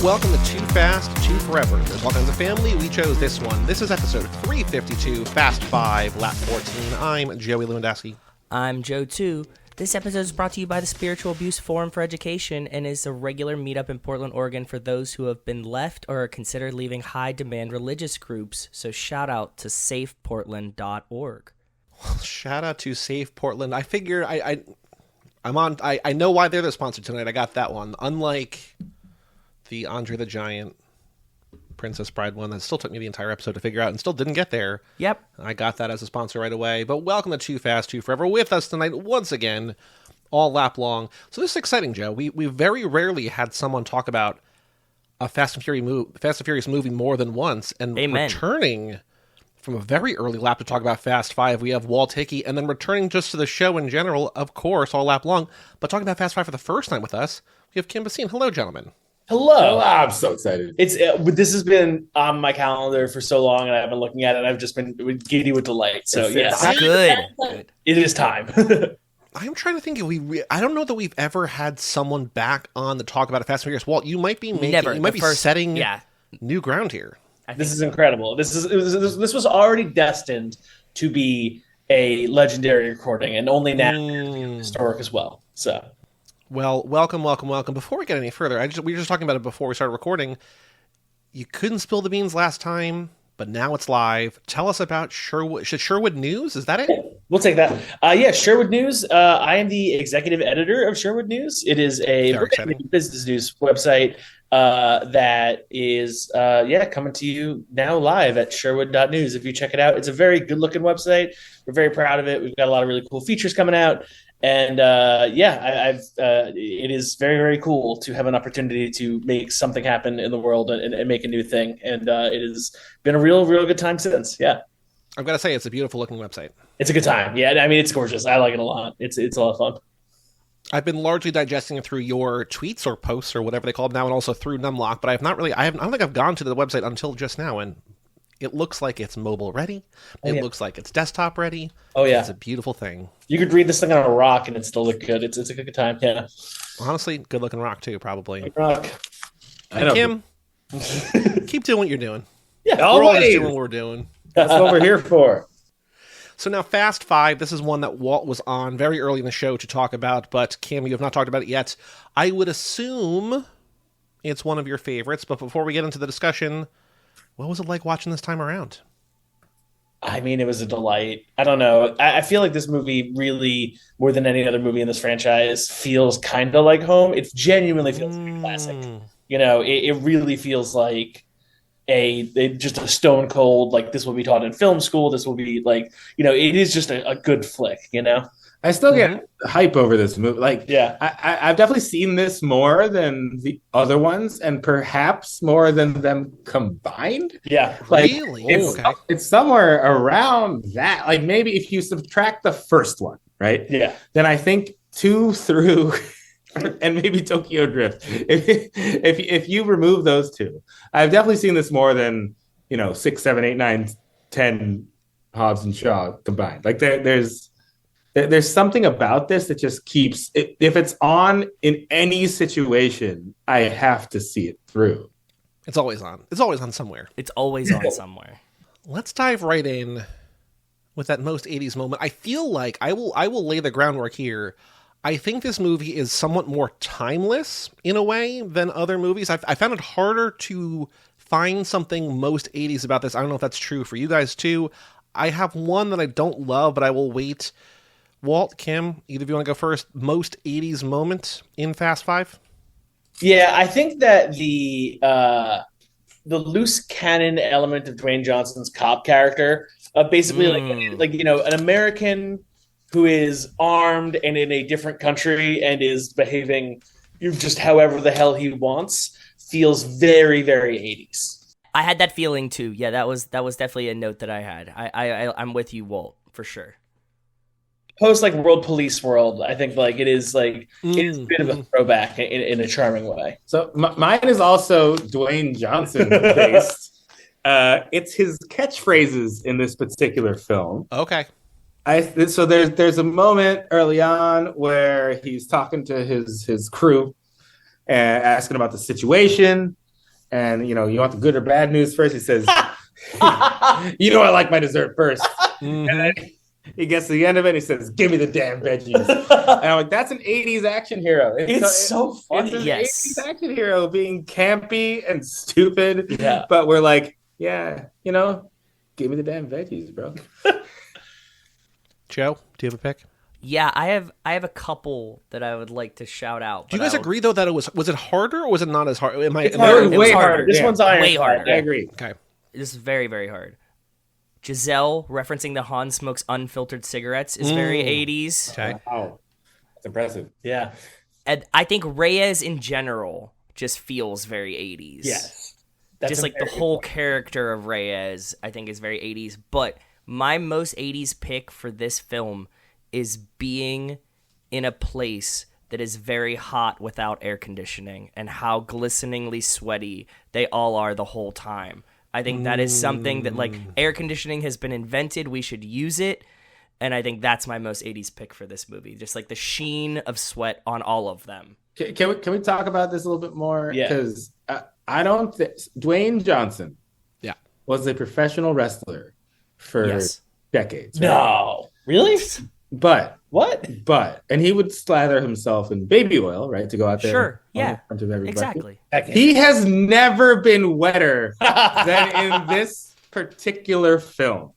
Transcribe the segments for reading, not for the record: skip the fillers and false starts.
welcome to Too Fast, Too Forever. There's all kinds of family. We chose this one. This is episode 352, Fast 5, Lap 14. I'm Joey Lewandowski. I'm Joe, too. This episode is brought to you by the Spiritual Abuse Forum for Education and is a regular meetup in Portland, Oregon for those who have been left or are considered leaving high-demand religious groups. So shout out to safeportland.org. Well, shout out to Safe Portland. I figure I know why they're the sponsor tonight. I got that one. Unlike the Andre the Giant Princess Bride one that still took me the entire episode to figure out and still didn't get there. Yep. I got that as a sponsor right away. But welcome to Too Fast, Too Forever with us tonight once again, all lap long. So this is exciting, Joe. We very rarely had someone talk about a Fast and Furious movie more than once. And Amen. Returning from a very early lap to talk about Fast 5, we have Walt, Hickey, and then returning just to the show in general, of course, all lap long. But talking about Fast 5 for the first time with us, we have Kim Bhasin. Hello, gentlemen. Hello. I'm so excited. This has been on my calendar for so long, and I've been looking at it, and I've just been giddy with delight. So, yes. Good. It is time. I'm trying to think if I don't know that we've ever had someone back on to talk about a Fast and Furious. Walt, you might be setting new ground here. This is incredible. This was already destined to be a legendary recording, and only now historic as well. So. Well, welcome. Before we get any further, we were just talking about it before we started recording. You couldn't spill the beans last time, but now it's live. Tell us about Sherwood News. Is that it? We'll take that. Sherwood News. I am the executive editor of Sherwood News. It is a business news website that is coming to you now live at sherwood.news. If you check it out, it's a very good-looking website. We're very proud of it. We've got a lot of really cool features coming out. And it is very, very cool to have an opportunity to make something happen in the world and make a new thing. And it has been a real good time since. Yeah, I've got to say, it's a beautiful looking website. It's a good time. Yeah, I mean, it's gorgeous. I like it a lot. It's a lot of fun. I've been largely digesting it through your tweets or posts or whatever they call them now, and also through Numlock. But I don't think I've gone to the website until just now, and it looks like it's mobile ready. It looks like it's desktop ready. Oh, yeah. It's a beautiful thing. You could read this thing on a rock and it still look good. It's a good time, yeah. Honestly, good looking rock, too, probably. Rock. Kim, keep doing what you're doing. Yeah, we're always doing what we're doing. That's what we're here for. So now Fast 5, this is one that Walt was on very early in the show to talk about, but Kim, you have not talked about it yet. I would assume it's one of your favorites, but before we get into the discussion, what was it like watching this time around? I mean, it was a delight. I don't know. I feel like this movie really, more than any other movie in this franchise, feels kind of like home. It genuinely feels like a classic. You know, it really feels like just a stone cold, like this will be taught in film school. This will be like, you know, it is just a good flick, you know? I still get hype over this movie. Like, yeah, I've definitely seen this more than the other ones, and perhaps more than them combined. Yeah, like really? It's somewhere around that. Like maybe if you subtract the first one, right? Yeah. Then I think 2 through and maybe Tokyo Drift. If you remove those two, I've definitely seen this more than 6, 7, 8, 9, 10 Hobbs and Shaw combined. Like there's something about this that just keeps it. If it's on in any situation, I have to see it through. It's always on. It's always on somewhere. It's always on somewhere. Let's dive right in with that most 80s moment. I feel like I will lay the groundwork here. I think this movie is somewhat more timeless in a way than other movies. I found it harder to find something most 80s about this. I don't know if that's true for you guys too. I have one that I don't love, but I will wait. Walt, Kim, either of you want to go first? Most 80s moment in Fast 5? Yeah, I think that the loose cannon element of Dwayne Johnson's cop character, basically like an American who is armed and in a different country and is behaving just however the hell he wants, feels very, very 80s. I had that feeling too. Yeah, that was definitely a note that I had. I'm with you, Walt, for sure. Post like World Police World, I think like it is like it's a bit of a throwback in a charming way. So mine is also Dwayne Johnson based. It's his catchphrases in this particular film. Okay. So there's a moment early on where he's talking to his crew and asking about the situation, And, you want the good or bad news first? He says, I like my dessert first. Mhm. And then he gets to the end of it and he says, give me the damn veggies. And I'm like, that's an 80s action hero. It's so funny. It's an Yes. 80s action hero being campy and stupid. Yeah. But we're like, yeah, give me the damn veggies, bro. Joe, do you have a pick? Yeah, I have a couple that I would like to shout out. Do you but guys agree though that it was it harder or was it not as hard? It's am I- harder. way It's harder. This Yeah. one's iron. Way harder. I agree. Okay. This is very, very hard. Giselle referencing the Han smokes unfiltered cigarettes is very 80s. Okay. Wow. That's impressive. Yeah. And I think Reyes in general just feels very 80s. Yes. Just like the whole character of Reyes, I think is very 80s. But my most 80s pick for this film is being in a place that is very hot without air conditioning and how glisteningly sweaty they all are the whole time. I think that is something that, like, air conditioning has been invented. We should use it. And I think that's my most 80s pick for this movie. Just like the sheen of sweat on all of them. Can we talk about this a little bit more? Yeah. Because I don't think Dwayne Johnson was a professional wrestler for Yes. decades. Right? No. Really? But What? and he would slather himself in baby oil, right, to go out there. Sure, yeah, in front of everybody. Exactly. He has never been wetter than in this particular film.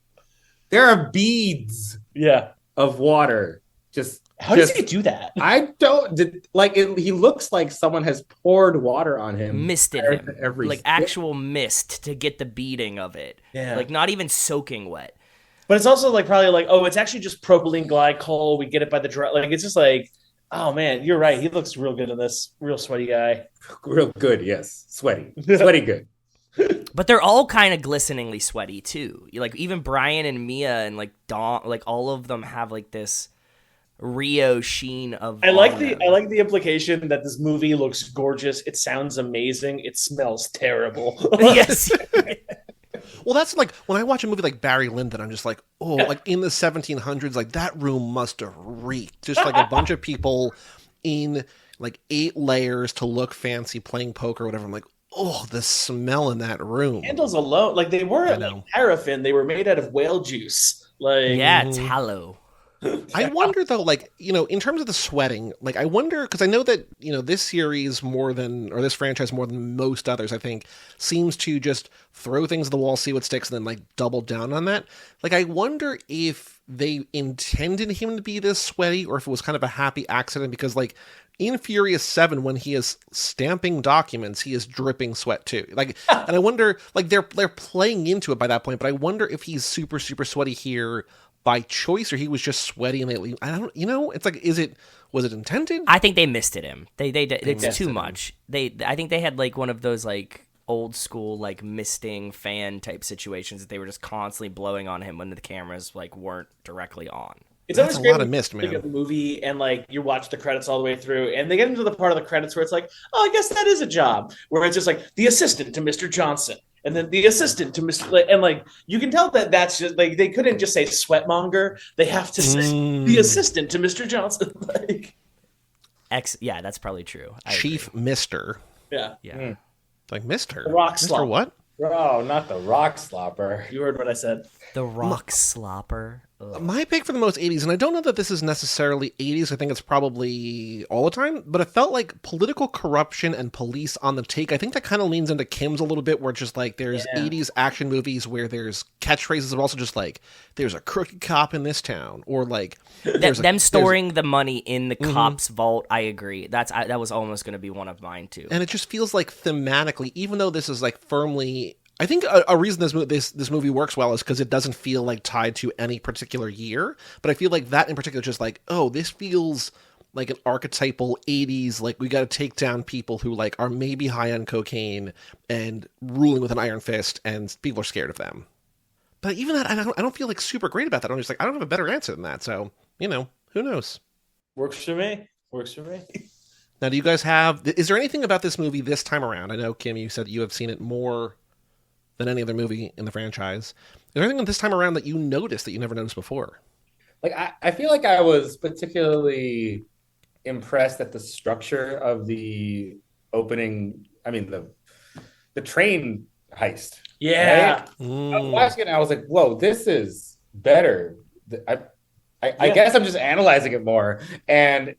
There are beads Yeah. of water just. How does he do that? I don't he looks like someone has poured water on him. Misted prior him. to every Like step. actual mist to get the beating of it. Yeah. Like not even soaking wet. But it's also like probably like, oh, it's actually just propylene glycol. We get it by the dry. Like it's just like, oh man, you're right. He looks real good in this. Real sweaty guy. Real good, yes. Sweaty good. But they're all kind of glisteningly sweaty too. Like even Brian and Mia and like Dom, like all of them have like this Rio sheen of. I like on the them. implication that this movie looks gorgeous. It sounds amazing. It smells terrible. Yes. Well, that's like when I watch a movie like Barry Lyndon, I'm just like, oh, like in the 1700s, like that room must have reeked. Just like a bunch of people in like 8 layers to look fancy playing poker or whatever. I'm like, oh, the smell in that room. Candles alone, like they weren't like paraffin. They were made out of whale juice. Like Yeah, tallow. I wonder though, like, in terms of the sweating, like I wonder, because I know that, this series this franchise more than most others, I think, seems to just throw things at the wall, see what sticks, and then like double down on that. Like, I wonder if they intended him to be this sweaty or if it was kind of a happy accident, because like in Furious 7, when he is stamping documents, he is dripping sweat too. Like, and I wonder, like they're playing into it by that point, but I wonder if he's super, super sweaty here by choice, or he was just sweaty and they leave. I don't, it's like, was it intended? I think they misted him. They it's too much. I think they had like one of those like old school like misting fan type situations that they were just constantly blowing on him when the cameras like weren't directly on. It's That's always a great lot when of mist, you look man. at the movie and like you watch the credits all the way through, and they get into the part of the credits where it's like, oh, I guess that is a job. Where it's just like the assistant to Mr. Johnson, and then the assistant to Mr. And like you can tell that that's just like they couldn't just say sweatmonger. They have to say the assistant to Mr. Johnson. Like, Yeah, that's probably true. I Chief agree. Mister. yeah, Yeah. Like Mister. Rock Mister slop. what? Bro, not the rock slopper. you heard what I said. The rock slopper. Ugh. My pick for the most 80s, and I don't know that this is necessarily 80s, I think it's probably all the time, but it felt like political corruption and police on the take. I think that kind of leans into Kim's a little bit, where it's just like there's 80s action movies where there's catchphrases, but also just like there's a crooked cop in this town, or like Them storing the money in the cop's vault. I agree. That was almost going to be one of mine too. and it just feels like thematically, even though this is like firmly, I think a reason this movie works well is because it doesn't feel like tied to any particular year. But I feel like that in particular, just like, oh, this feels like an archetypal 80s, like we got to take down people who like are maybe high on cocaine and ruling with an iron fist, and people are scared of them. But even that, I don't feel like super great about that. I'm just like, I don't have a better answer than that. So, who knows? Works for me. Works for me. Now, do you guys is there anything about this movie this time around? I know, Kim, you said you have seen it more than any other movie in the franchise. Is there anything this time around that you noticed that you never noticed before? Like I feel like I was particularly impressed at the structure of the opening. I mean the the train heist. Yeah. Right? I was watching it and I was like, whoa, this is better. I guess I'm just analyzing it more. And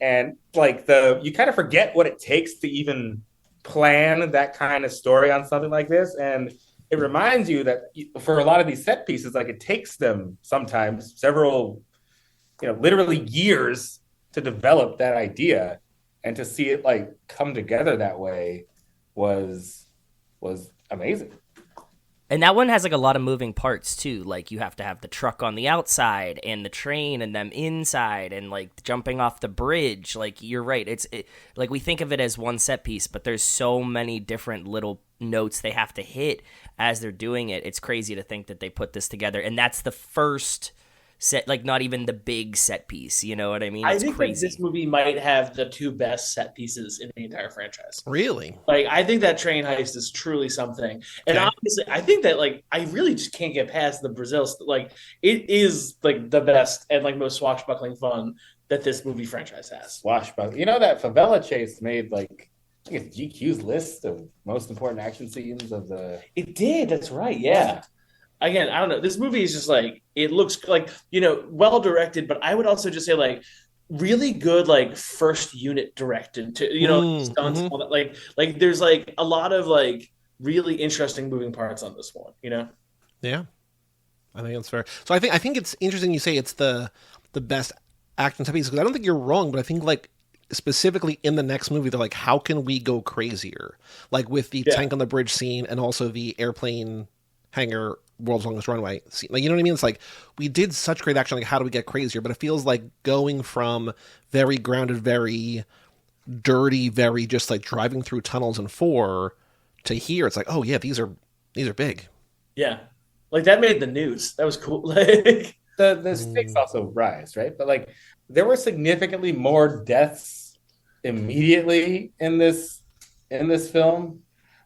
like you kind of forget what it takes to even plan that kind of story on something like this. And it reminds you that for a lot of these set pieces, like it takes them sometimes several, literally years to develop that idea, and to see it like come together that way was amazing. And that one has like a lot of moving parts too. Like you have to have the truck on the outside and the train and them inside and like jumping off the bridge. Like you're right. Like we think of it as one set piece, but there's so many different little notes they have to hit as they're doing it. It's crazy to think that they put this together. And that's the first set, like not even the big set piece. You know what I mean? I think that this movie might have the two best set pieces in the entire franchise. Really? Like, I think that train heist is truly something. And obviously, I think that, like, I really just can't get past the Brazil. Like, it is, like, the best and, like, most swashbuckling fun that this movie franchise has. Swashbuckling. That favela chase made, like, I think it's GQ's list of most important action scenes of the... It did. That's right. Yeah. Again, I don't know. This movie is just like, it looks like, well directed, but I would also just say like really good, like first unit directed to, stunts, all that. Like there's like a lot of like really interesting moving parts on this one, Yeah, I think that's fair. So I think it's interesting you say it's the best action set piece, because I don't think you're wrong, but I think like specifically in the next movie, they're like, how can we go crazier? Like with the tank on the bridge scene and also the airplane hangar world's longest runway scene. Like, you know what I mean? It's like we did such great action, like how do we get crazier? But it feels like going from very grounded, very dirty, very just like driving through tunnels in 4 to here, it's like, oh yeah, these are big. Yeah. Like that made the news. That was cool. Like the stakes also rise, right? But like there were significantly more deaths immediately in this film.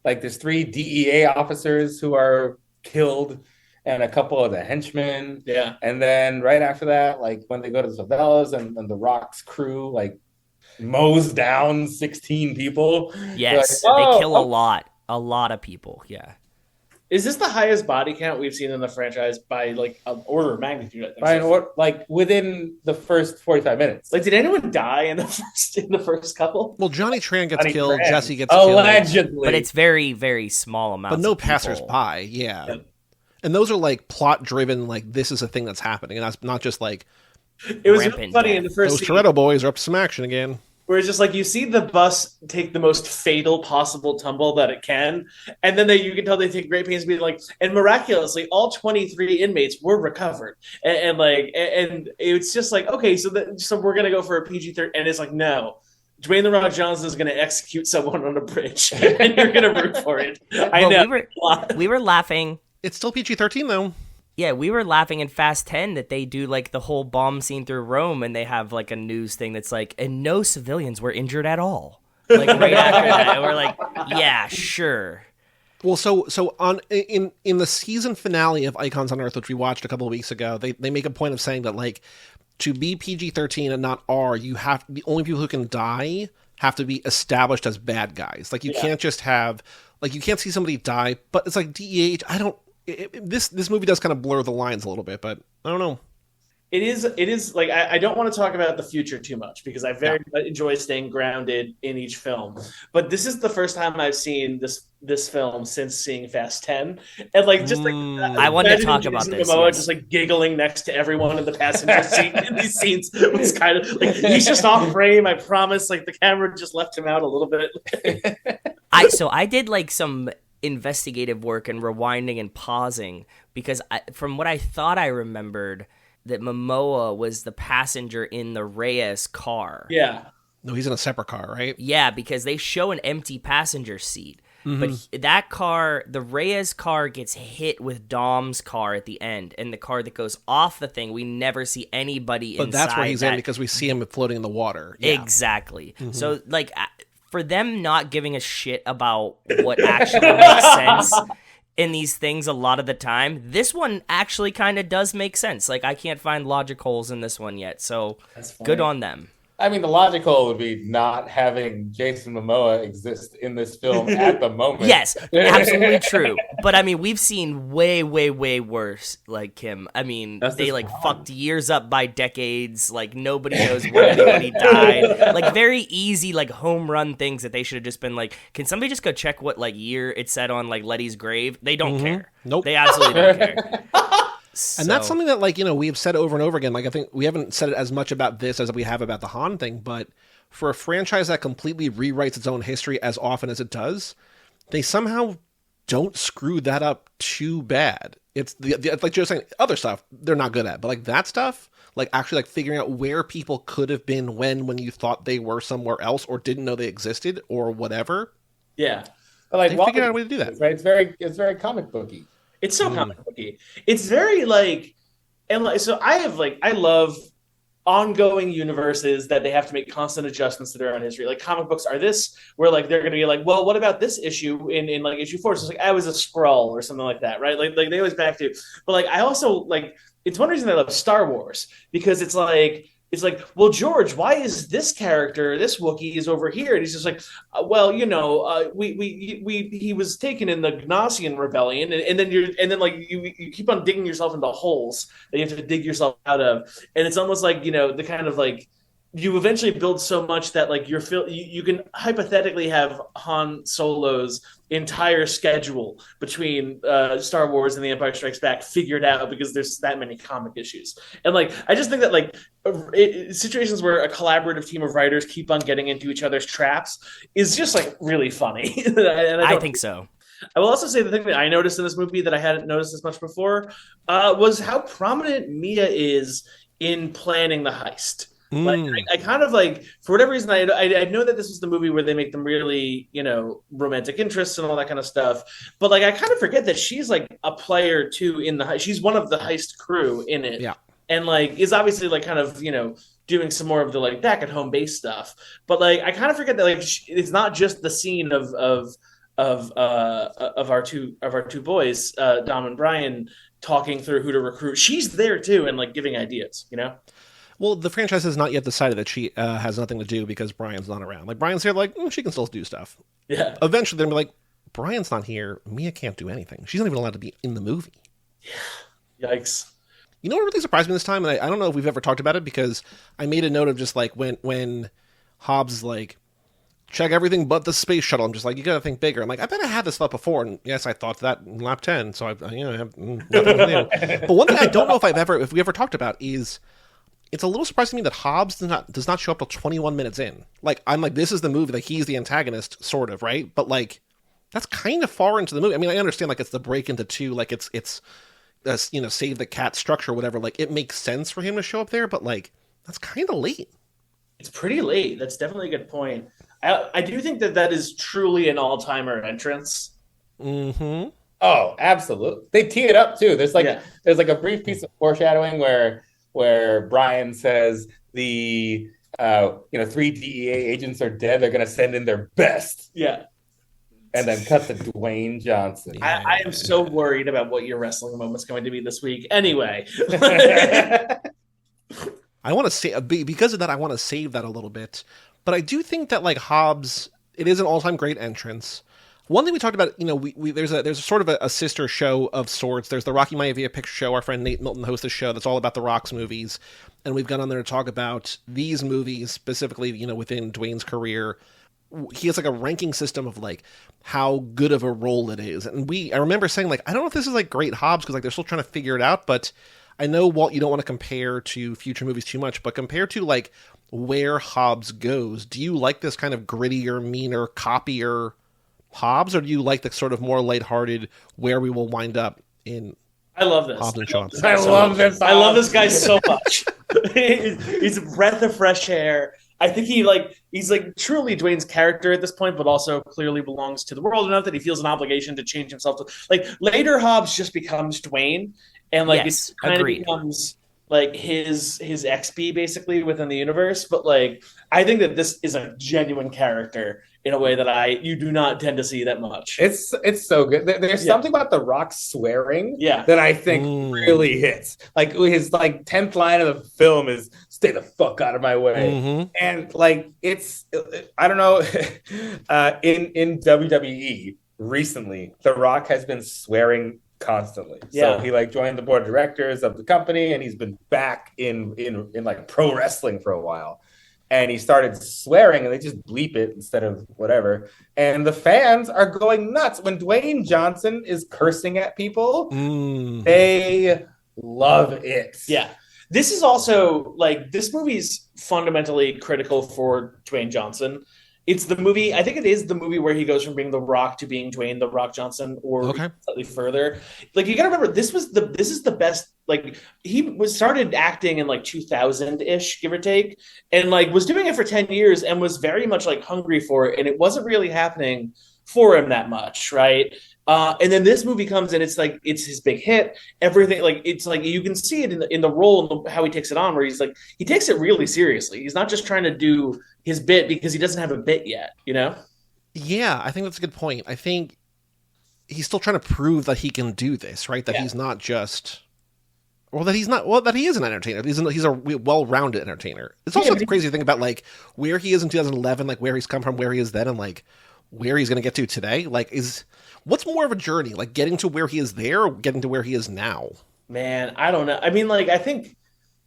Like there's 3 DEA officers who are killed and a couple of the henchmen. Yeah. And then right after that, like when they go to the favelas and the Rock's crew like mows down 16 people. Yes. Like, they kill a lot of people. Yeah. Is this the highest body count we've seen in the franchise by like an order of magnitude? Like within the first 45 minutes. Like, did anyone die in the first couple? Well, Johnny Tran gets killed. Tran. Jesse gets killed. Allegedly. But it's very, very small amounts. But no of people. passers-by. Yeah. And those are like plot-driven. Like this is a thing that's happening, and that's not just like. It was really funny in the first. Those Toretto boys are up to some action again. Where it's just like you see the bus take the most fatal possible tumble that it can, and then you can tell they take great pains to be like, and miraculously, all 23 inmates were recovered, and it's just like, okay, so we're gonna go for a PG-13, and it's like, no, Dwayne "The Rock" Johnson is gonna execute someone on a bridge, and you're gonna root for it. I know. We were laughing. It's still PG-13 though. Yeah, we were laughing in Fast 10 that they do like the whole bomb scene through Rome, and they have like a news thing that's like, and no civilians were injured at all. Like right after that, and we're like, yeah, sure. Well, so in the season finale of Icons on Earth, which we watched a couple of weeks ago, they make a point of saying that like to be PG-13 and not R, the only people who can die have to be established as bad guys. Like you can't just have like you can't see somebody die, but it's like DEH. This movie does kind of blur the lines a little bit, but I don't know. It is like I don't want to talk about the future too much because I very enjoy staying grounded in each film. But this is the first time I've seen this film since seeing Fast 10, and like just like I want to talk about this. Momoa just like giggling next to everyone in the passenger seat in these scenes was kind of like he's just off frame. I promise. Like the camera just left him out a little bit. I did like some investigative work and rewinding and pausing because from what I thought I remembered that Momoa was the passenger in the Reyes car. Yeah. No, he's in a separate car, right? Yeah, because they show an empty passenger seat. But that car, the Reyes car gets hit with Dom's car at the end, and the car that goes off the thing, we never see anybody inside. But that's where he's in because we see him floating in the water. Yeah. Exactly. So, like, for them not giving a shit about what actually makes sense in these things a lot of the time, this one actually kind of does make sense. Like, I can't find logic holes in this one yet, so good on them. I mean, the logical would be not having Jason Momoa exist in this film at the moment. Yes, absolutely true. But I mean, we've seen way, way, way worse. Like Kim, I mean, they like fucked years up by decades. Like nobody knows when anybody died. Like very easy, like home run things that they should have just been like, can somebody just go check what like year it said on like Letty's grave? They don't care. Nope. They absolutely don't care. And that's something that, like, you know, we've said over and over again. Like, I think we haven't said it as much about this as we have about the Han thing, but for a franchise that completely rewrites its own history as often as it does, they somehow don't screw that up too bad. It's like Joe's saying, other stuff they're not good at, but like that stuff, like actually like figuring out where people could have been when you thought they were somewhere else or didn't know they existed or whatever. Yeah, but like they figured out a way to do that. Right? It's very comic booky. It's so comic booky. It's very like, and like, so I love ongoing universes that they have to make constant adjustments to their own history. Like comic books are this, where like they're going to be like, well, what about this issue in like issue 4? So it's like I was a Skrull or something like that, right? Like they always back to. But like I also like, it's one reason I love Star Wars, because it's like, well, George, why is this character, this Wookiee, is over here? And he's just like, well, you know, he was taken in the Gnossian rebellion, and then you keep on digging yourself into holes that you have to dig yourself out of, and it's almost like, you know, the kind of like you eventually build so much that like you can hypothetically have Han Solo's entire schedule between Star Wars and The Empire Strikes Back figured out because there's that many comic issues. And like I just think that like situations where a collaborative team of writers keep on getting into each other's traps is just like really funny. And I think so. I will also say the thing that I noticed in this movie that I hadn't noticed as much before was how prominent Mia is in planning the heist. Like I kind of like, for whatever reason, I know that this was the movie where they make them really, you know, romantic interests and all that kind of stuff. But like, I kind of forget that she's like a player too in the heist. She's one of the heist crew in it. Yeah. And like, is obviously like kind of, you know, doing some more of the like back at home base stuff. But like, I kind of forget that like, it's not just the scene of our two boys, Dom and Brian, talking through who to recruit. She's there too, and like giving ideas, you know? Well, the franchise has not yet decided that she has nothing to do because Brian's not around. Like, Brian's here, like, she can still do stuff. Yeah. Eventually, they're going to be like, Brian's not here. Mia can't do anything. She's not even allowed to be in the movie. Yeah. Yikes. You know what really surprised me this time? And I don't know if we've ever talked about it, because I made a note of just, like, when Hobbs is like, check everything but the space shuttle. I'm just like, you got to think bigger. I'm like, I bet I had this thought before. And yes, I thought that in lap 10. So I have nothing to do. But one thing I don't know if we ever talked about is, it's a little surprising to me that Hobbs does not show up till 21 minutes in. Like, I'm like, this is the movie, like, he's the antagonist, sort of, right? But, like, that's kind of far into the movie. I mean, I understand, like, it's the break into two, like, it's you know, save the cat structure, whatever. Like, it makes sense for him to show up there, but, like, that's kind of late. It's pretty late. That's definitely a good point. I do think that is truly an all-timer entrance. Mm-hmm. Oh, absolutely. They tee it up, too. There's, like, a brief piece of foreshadowing where Brian says the 3 DEA agents are dead. They're going to send in their best. Yeah. And then cut to Dwayne Johnson. I am so worried about what your wrestling moment's going to be this week. Anyway. I want to say, because of that, I want to save that a little bit. But I do think that, like, Hobbs, it is an all-time great entrance. One thing we talked about, you know, there's a sort of a sister show of sorts. There's the Rocky Maivia Picture Show. Our friend Nate Milton hosts a show that's all about the Rock's movies. And we've gone on there to talk about these movies, specifically, you know, within Dwayne's career. He has, like, a ranking system of, like, how good of a role it is. And I remember saying, like, I don't know if this is, like, great Hobbs, because, like, they're still trying to figure it out. But I know, Walt, you don't want to compare to future movies too much, but compared to, like, where Hobbs goes, do you like this kind of grittier, meaner, coppier Hobbs, or do you like the sort of more lighthearted where we will wind up in? I love this. Hobbs and Shaw. I love this guy so much. He's a breath of fresh air. I think he's truly Dwayne's character at this point, but also clearly belongs to the world enough that he feels an obligation to change himself. Like later, Hobbs just becomes Dwayne, and like it kind of becomes like his XP basically within the universe, but like I think that this is a genuine character in a way that you do not tend to see that much. It's so good. There's something about The Rock swearing that I think really hits. Like his like 10th line of the film is "Stay the fuck out of my way," and like it's I don't know in WWE recently, The Rock has been swearing constantly. So he like joined the board of directors of the company, and he's been back in like pro wrestling for a while. And he started swearing, and they just bleep it instead of whatever. And the fans are going nuts when Dwayne Johnson is cursing at people. They love it. Yeah. This is also like this movie's fundamentally critical for Dwayne Johnson. It's the movie. I think it is the movie where he goes from being The Rock to being Dwayne The Rock Johnson, or slightly further. Like you got to remember, this is the best. Like he started acting in like 2000-ish, give or take, and like was doing it for 10 years and was very much like hungry for it, and it wasn't really happening for him that much, right? And then this movie comes and it's like it's his big hit. Everything like it's like you can see it in the role and how he takes it on, where he's like he takes it really seriously. He's not just trying to do his bit because he doesn't have a bit yet, you know? Yeah, I think that's a good point. I think he's still trying to prove that he can do this, right? That he's not just, that he is an entertainer. He's a well-rounded entertainer. It's also the crazy thing about like where he is in 2011, like where he's come from, where he is then, and like where he's going to get to today. Like, what's more of a journey? Like getting to where he is there, or getting to where he is now? Man, I don't know. I mean, like I think.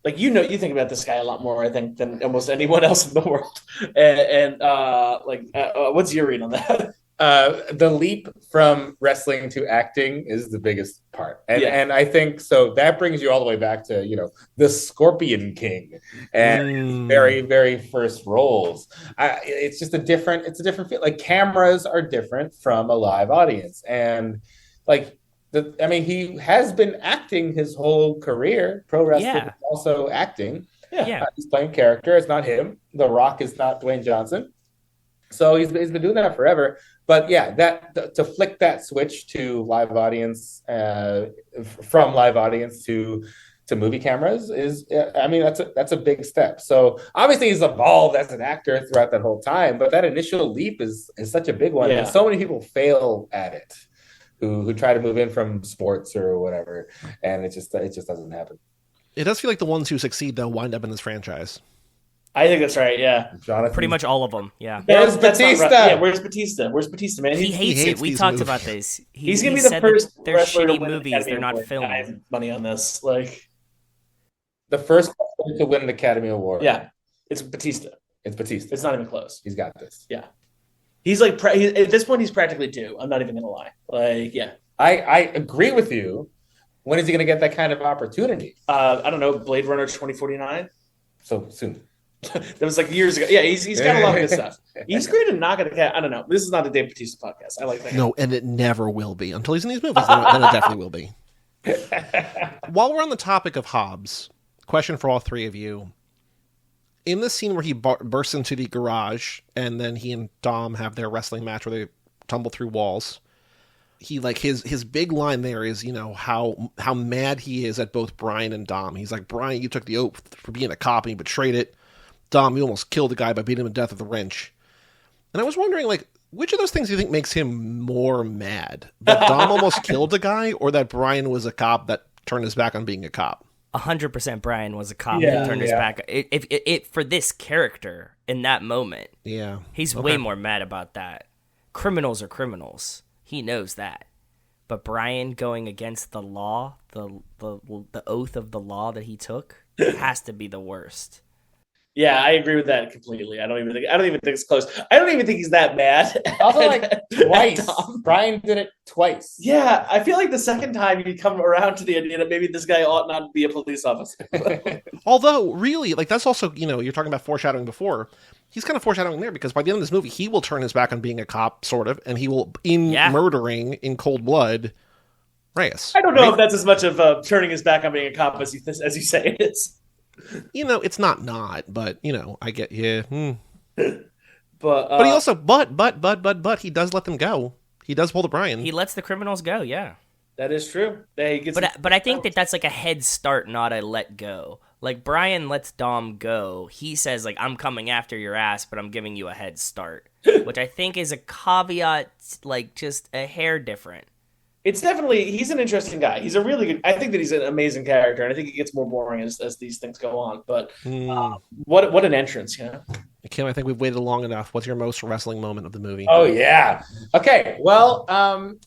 Like, you know, you think about this guy a lot more, I think, than almost anyone else in the world. What's your read on that? The leap from wrestling to acting is the biggest part. And I think so that brings you all the way back to, you know, the Scorpion King and his very, very first roles. It's just a different feel. Like cameras are different from a live audience. And like, he has been acting his whole career. Pro wrestling is also acting. He's playing character. It's not him. The Rock is not Dwayne Johnson. So he's been doing that forever. But to flick that switch to live audience, from live audience to movie cameras is, that's a big step. So obviously he's evolved as an actor throughout that whole time. But that initial leap is such a big one. And so many people fail at it. Who try to move in from sports or whatever, and it just doesn't happen. It does feel like the ones who succeed though wind up in this franchise. I think that's right. Yeah, Jonathan. Pretty much all of them. Yeah. Where's Batista? Right. Yeah, where's Batista? Where's Batista, man? He hates it. We talked about this. He's gonna be the first. They're shitty movies. They're not filmed. I have money on this. Like the first person to win an Academy Award. Yeah, it's Batista. It's not even close. He's got this. Yeah. He's like at this point he's practically due. I'm not even gonna lie. Like, yeah, I agree with you. When is he gonna get that kind of opportunity? I don't know. Blade Runner 2049. So soon. That was like years ago. Yeah, he's got a lot of good stuff. He's great at knocking the cat. I don't know. This is not a Dave Bautista podcast. I like that. No, and it never will be until he's in these movies. Then it definitely will be. While we're on the topic of Hobbs, question for all three of you. In the scene where he bursts into the garage and then he and Dom have their wrestling match where they tumble through walls, he like his big line there is, you know, how mad he is at both Brian and Dom. He's like, Brian, you took the oath for being a cop and you betrayed it. Dom, you almost killed the guy by beating him to death with a wrench. And I was wondering, like, which of those things do you think makes him more mad? That Dom almost killed the guy, or that Brian was a cop that turned his back on being a cop? 100% Brian was a cop that turned his back. If for this character in that moment, he's way more mad about that. Criminals are criminals. He knows that. But Brian going against the law, the oath of the law that he took, has to be the worst. Yeah, I agree with that completely. I don't even think it's close. I don't even think he's that mad. Also, like twice. Brian did it twice. Yeah, I feel like the second time you come around to the idea that maybe this guy ought not be a police officer. Although, really, like that's also, you know, you're talking about foreshadowing before. He's kind of foreshadowing there because by the end of this movie, he will turn his back on being a cop, sort of, and he will, murdering in cold blood, Reyes. I don't know if that's as much of turning his back on being a cop as you say it is. You know, it's not, but you know, I get you. But he also, but he does let them go. He does pull the Brian. He lets the criminals go. Yeah. That is true. But I think that's like a head start, not a let go. Like Brian lets Dom go. He says like I'm coming after your ass, but I'm giving you a head start, which I think is a caveat, like just a hair different. It's definitely, he's an interesting guy. He's a really good, I think that he's an amazing character, and I think he gets more boring as these things go on. But what an entrance, you know? Kim, I think we've waited long enough. What's your most wrestling moment of the movie? Oh, yeah. Okay, well,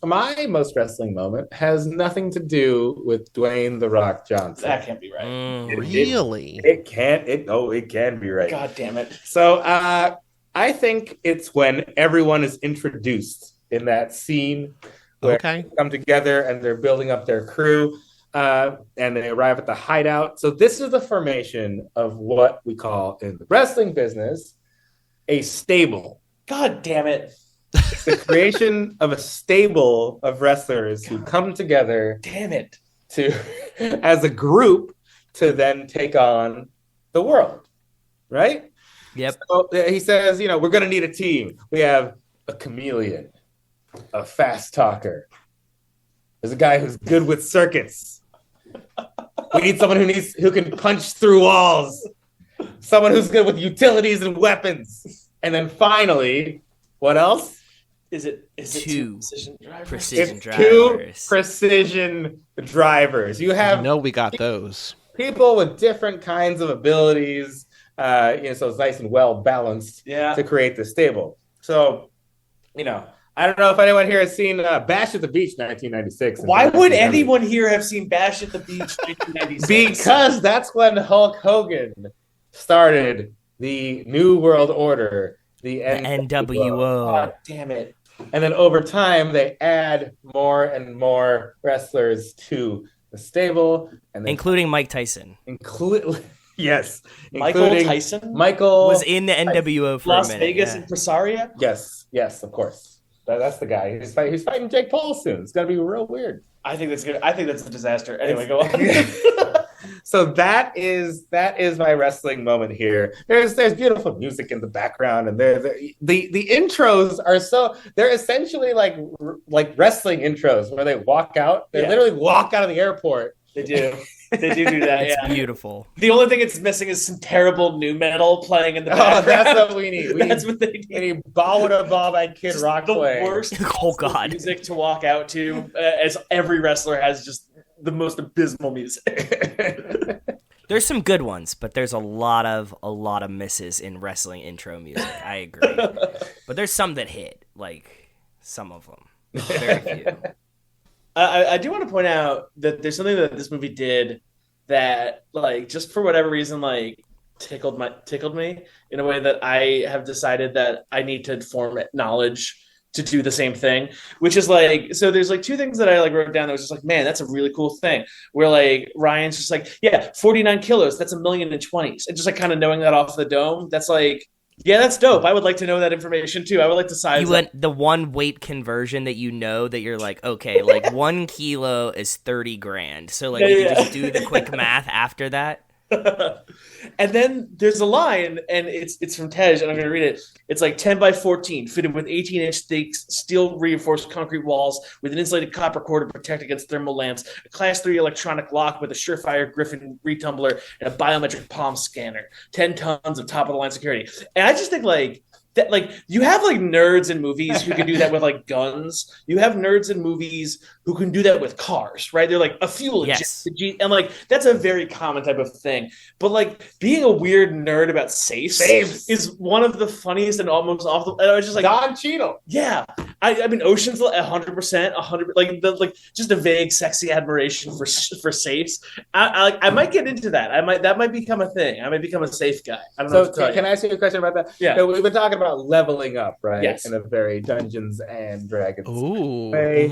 my most wrestling moment has nothing to do with Dwayne "The Rock" Johnson. That can't be right. Really? It can be right. God damn it. So I think it's when everyone is introduced in that scene where they come together and they're building up their crew and they arrive at the hideout. So this is the formation of what we call in the wrestling business a stable. God damn it. It's the creation of a stable of wrestlers who come together damn it to as a group to then take on the world. Right? Yep. So he says, we're going to need a team. We have a chameleon, a fast talker. There's a guy who's good with circuits. We need someone who can punch through walls. Someone who's good with utilities and weapons. And then finally, what else? Is it two precision drivers? Two precision drivers. You have we got those. People with different kinds of abilities. So it's nice and well balanced to create the stable. So, I don't know if anyone here has seen Bash at the Beach 1996. Why would anyone here have seen Bash at the Beach 1996? Because that's when Hulk Hogan started the New World Order, the NWO. God damn it. And then over time, they add more and more wrestlers to the stable. Including Mike Tyson. Yes. Michael Tyson? Michael was in the NWO for Las a minute. Vegas impresario? Yes, of course. That's the guy. He's fighting Jake Paul soon. It's gonna be real weird. I think that's good. I think that's a disaster. Anyway, go on. So that is my wrestling moment here. There's beautiful music in the background, and the intros are they're essentially like wrestling intros where they walk out. They literally walk out of the airport. They do. They do that. It's beautiful. The only thing it's missing is some terrible new metal playing in the background. That's what we need. That's what they need. We need Ballada Bob and Kid Rock play. The worst God music to walk out to, as every wrestler has just the most abysmal music. There's some good ones, but there's a lot of misses in wrestling intro music. I agree. But there's some that hit, like some of them. Very few. I do want to point out that there's something that this movie did that, like, just for whatever reason, like, tickled me in a way that I have decided that I need to form knowledge to do the same thing, which is like, so there's like two things that I like wrote down that was just like, man, that's a really cool thing, where like Ryan's just like, 49 kilos, that's 1,020,000, and just like kind of knowing that off the dome, that's like, yeah, that's dope. I would like to know that information too. I would like to size you went the one weight conversion that that you're like, okay, like 1 kilo is 30 grand. So like you just do the quick math after that. And then there's a line, and it's from Tej, and I'm going to read it. It's like 10 by 14, fitted with 18-inch thick steel reinforced concrete walls with an insulated copper core to protect against thermal lamps, a Class 3 electronic lock with a Surefire Griffin retumbler, and a biometric palm scanner, 10 tons of top-of-the-line security. And I just think, like, that, like, you have like nerds in movies who can do that with like guns. You have nerds in movies who can do that with cars, right? They're like a fuel injection, and like that's a very common type of thing. But like being a weird nerd about safes is one of the funniest and almost awful. I was just like Don Cheadle. Yeah, I mean Ocean's 100%, 100, like just a vague, sexy admiration for safes. I might get into that. That might become a thing. I might become a safe guy. I don't know. So can I ask you a question about that? Yeah, so we've been talking about leveling up, right? Yes. In a very Dungeons and Dragons Ooh. way.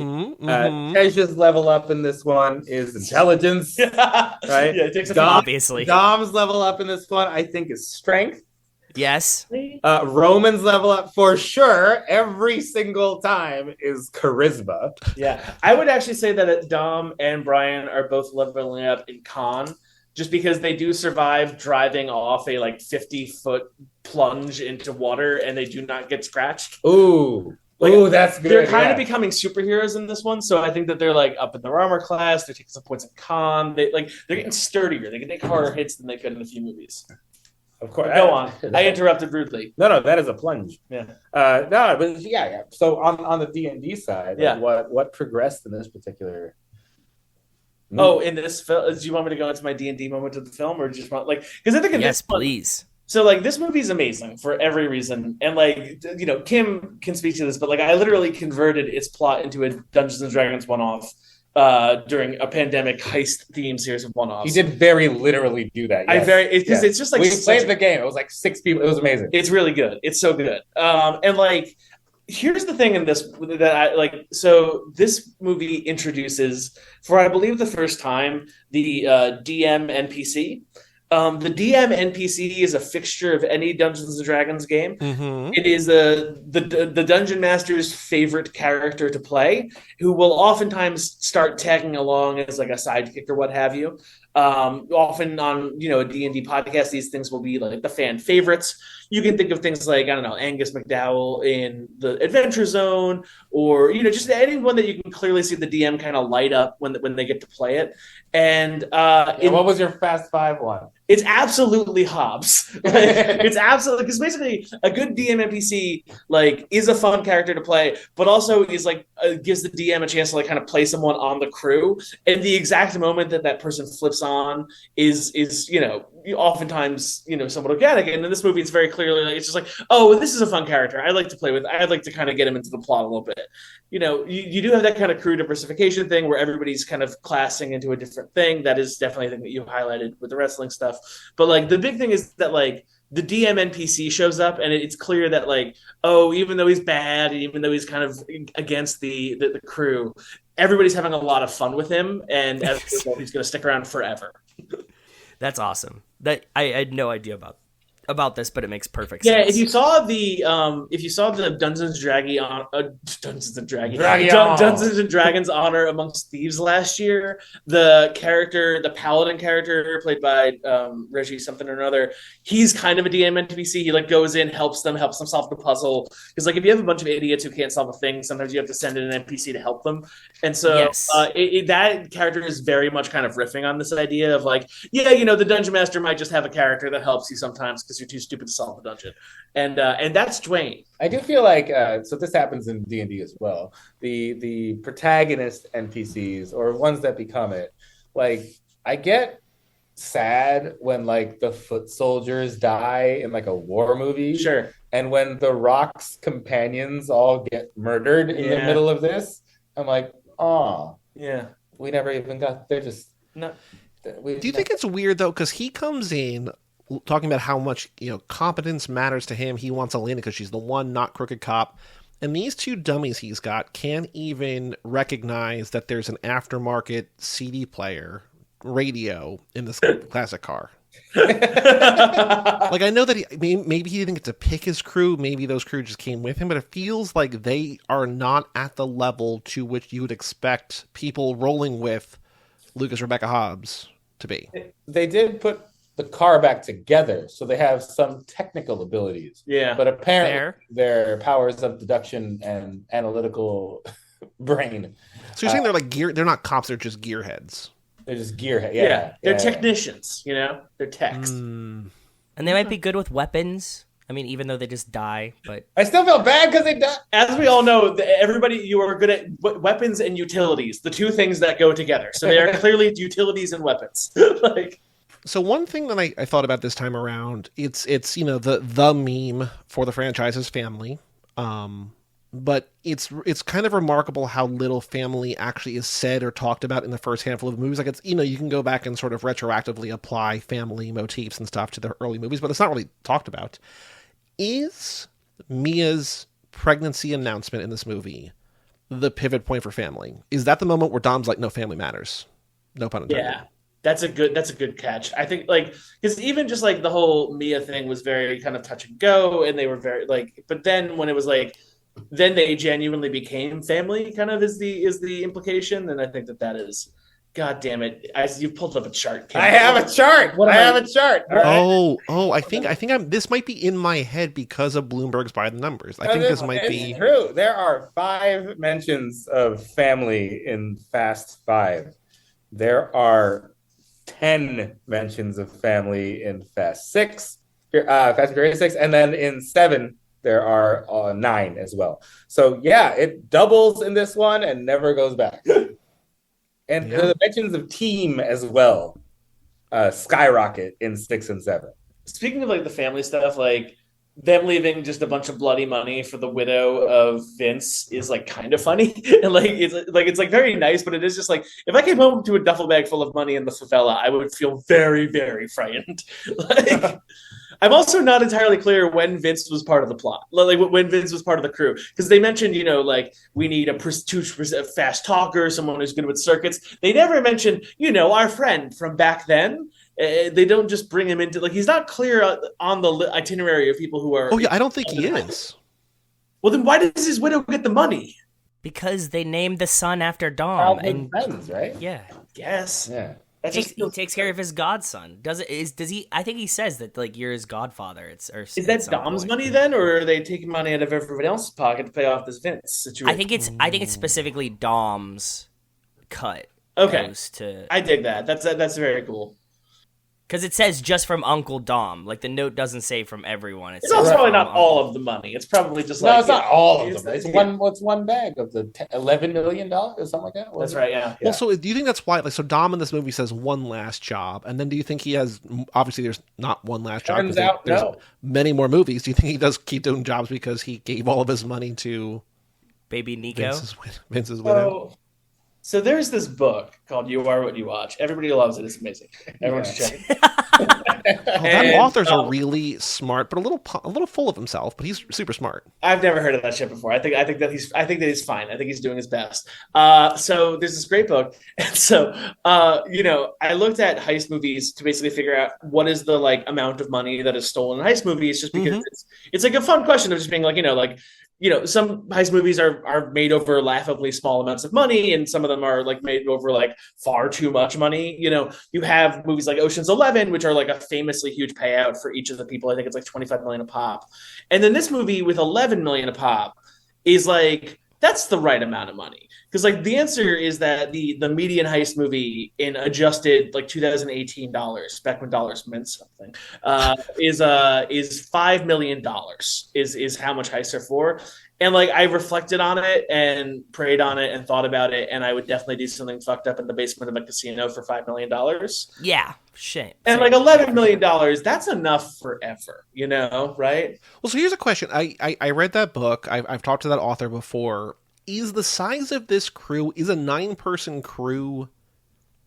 Tej's level up in this one is intelligence, right? Yeah, it takes obviously. Dom's level up in this one, I think, is strength. Yes. Roman's level up for sure every single time is charisma. Yeah, I would actually say that Dom and Brian are both leveling up in con, just because they do survive driving off a like 50-foot plunge into water and they do not get scratched. Ooh. Like, oh, that's good. They're kind of becoming superheroes in this one, so I think that they're like up in their armor class. They're taking some points in con. They're getting sturdier. They can take harder hits than they could in a few movies. Of course. Go on. I interrupted rudely. No, that is a plunge. Yeah. No, but yeah. So on the D&D side, Yeah. What progressed in this particular movie? Oh, in this film, do you want me to go into my D&D moment of the film, or just want because I think in Yes, this one, please. So this movie is amazing for every reason, and Kim can speak to this, but I literally converted its plot into a Dungeons and Dragons one-off during a pandemic heist theme series of one-offs. He did very literally do that. Yes. It's just we played the game. It was 6 people. It was amazing. It's really good. It's so good. And here's the thing in this that I like. So this movie introduces, for I believe the first time, the DM NPC. The DM NPC is a fixture of any Dungeons and Dragons game. Mm-hmm. It is the dungeon master's favorite character to play, who will oftentimes start tagging along as a sidekick or what have you. Often on a D&D podcast, these things will be the fan favorites. You can think of things like, I don't know, Angus McDowell in the Adventure Zone, or just anyone that you can clearly see the DM kind of light up when they get to play it. And what was your Fast Five one? It's absolutely Hobbs. It's absolutely, because basically a good DM NPC is a fun character to play, but also is gives the DM a chance to kind of play someone on the crew. And the exact moment that person flips on is oftentimes somewhat organic. And in this movie, it's very clearly it's just oh, this is a fun character I'd like to play with. I'd like to kind of get him into the plot a little bit. You do have that kind of crew diversification thing where everybody's kind of classing into a different thing. That is definitely a thing that you highlighted with the wrestling stuff. But the big thing is that the DM NPC shows up, and it's clear that even though he's bad, and even though he's kind of against the crew, everybody's having a lot of fun with him, and as a result, he's going to stick around forever. That's awesome. That I had no idea about this, but it makes perfect Yeah, sense. if you saw the Dungeons and Dragons honor amongst thieves last year, the paladin character played by Reggie something or another, he's kind of a DM NPC. He goes in, helps them solve the puzzle. Because if you have a bunch of idiots who can't solve a thing, sometimes you have to send in an NPC to help them. And so Yes. That character is very much kind of riffing on this idea of the dungeon master might just have a character that helps you sometimes because you're too stupid to solve the dungeon, and that's Dwayne. I do feel so this happens in D&D as well. The protagonist NPCs, or ones that become it, I get sad when the foot soldiers die in a war movie. Sure. And when the Rock's companions all get murdered in the middle of this, I'm oh, yeah, we never even got. They're just no. Do you think it's weird though, because he comes in talking about how much competence matters to him? He wants Elena because she's the one not crooked cop, and these two dummies he's got can't even recognize that there's an aftermarket CD player radio in this classic car. I know that maybe he didn't get to pick his crew, maybe those crew just came with him, but it feels like they are not at the level to which you would expect people rolling with Lucas Rebecca Hobbs to be. They did put the car back together, so they have some technical abilities. Yeah. But apparently their powers of deduction and analytical brain. So you're saying they're not cops, they're just gearheads. They're just gearheads. They're technicians, they're techs. And they might be good with weapons. I mean, even though they just die, but I still feel bad because they die. As we all know, you are good at weapons and utilities, the two things that go together. So they are clearly utilities and weapons. So one thing that I thought about this time around, it's the meme for the franchise's family, but it's kind of remarkable how little family actually is said or talked about in the first handful of movies. It's you can go back and sort of retroactively apply family motifs and stuff to the early movies, but it's not really talked about. Is Mia's pregnancy announcement in this movie the pivot point for family? Is that the moment where Dom's no, family matters? No pun intended. Yeah. That's a good catch. I think because even just the whole Mia thing was very kind of touch and go, and they were very but then when it was then they genuinely became family, kind of is the implication, and I think that is God damn it! You pulled up a chart. I have a chart. I have a chart. All right. I think this might be in my head because of Bloomberg's by the numbers. I think this might be true. There are 5 mentions of family in Fast 5. There are 10 mentions of family in Fast 6, Fast and Furious 6, and then in 7 there are 9 as well. So yeah, it doubles in this one and never goes back. And the mentions of team as well skyrocket in 6 and 7. Speaking of like the family stuff, like them leaving just a bunch of bloody money for the widow of Vince is like kind of funny. And it's very nice, but it is just like, if I came home to a duffel bag full of money in the favela, I would feel very, very frightened. Like, I'm also not entirely clear when Vince was part of the plot, like when Vince was part of the crew, because they mentioned, like we need a fast talker, someone who's good with circuits. They never mentioned, our friend from back then. They don't just bring him into, like, he's not clear on the itinerary of people who are. Oh yeah, I don't think he is. Well, then why does his widow get the money? Because they named the son after Dom. And friends, right? Yeah. Yes. Yeah. He takes care of his godson. Does he? I think he says that, like, you're his godfather. Is that Dom's money then, or are they taking money out of everybody else's pocket to pay off this Vince situation? I think it's specifically Dom's cut. Okay. Goes to... I dig that. That's very cool. Because it says just from Uncle Dom. Like, the note doesn't say from everyone. It's also probably not all of the money. It's probably just no, it's not all of them. It's one bag of the $11 million or something like that. That's right. Yeah. Well, so do you think that's why? Like, so Dom in this movie says one last job, and then do you think he has? Obviously, there's not one last job. Turns out, there's no. Many more movies. Do you think he does keep doing jobs because he gave all of his money to baby Nico, Vince's widow? So there's this book called "You Are What You Watch." Everybody loves it. It's amazing. Everyone should check it. That author's a really smart, but a little full of himself. But he's super smart. I've never heard of that shit before. I think that he's fine. I think he's doing his best. So there's this great book, and so I looked at heist movies to basically figure out what is the like amount of money that is stolen in heist movies, just because it's like a fun question of just being like some heist movies are made over laughably small amounts of money, and some of them are like made over like far too much money. You have movies like Ocean's 11, which are like a famously huge payout for each of the people. I think it's like $25 million a pop. And then this movie with $11 million a pop is like, that's the right amount of money. Because like the answer is that the median heist movie in adjusted like 2018 dollars, back when dollars meant something, is $5 million is how much heists are for. And like I reflected on it and prayed on it and thought about it, and I would definitely do something fucked up in the basement of a casino for $5 million. Yeah, shit. And like $11 million, that's enough forever, right? Well, so here's a question. I read that book. I've talked to that author before. Is the size of this crew, is a 9-person crew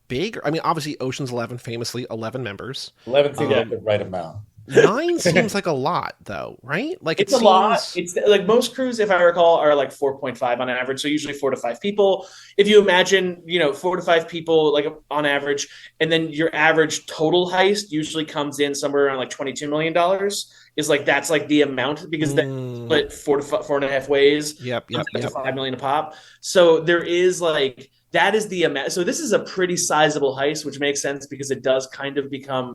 big? I mean, obviously Ocean's 11, famously 11 members. 11 seems like the right amount. 9 seems like a lot, though, right? Like it's a lot. It's like most crews, if I recall, are like 4.5 on average. So usually 4 to 5 people. If you imagine, 4 to 5 people, like on average, and then your average total heist usually comes in somewhere around like $22 million. Is like that's like the amount, because then split 4.5 ways. Yep. To $5 million a pop. So there is like that is the amount. So this is a pretty sizable heist, which makes sense because it does kind of become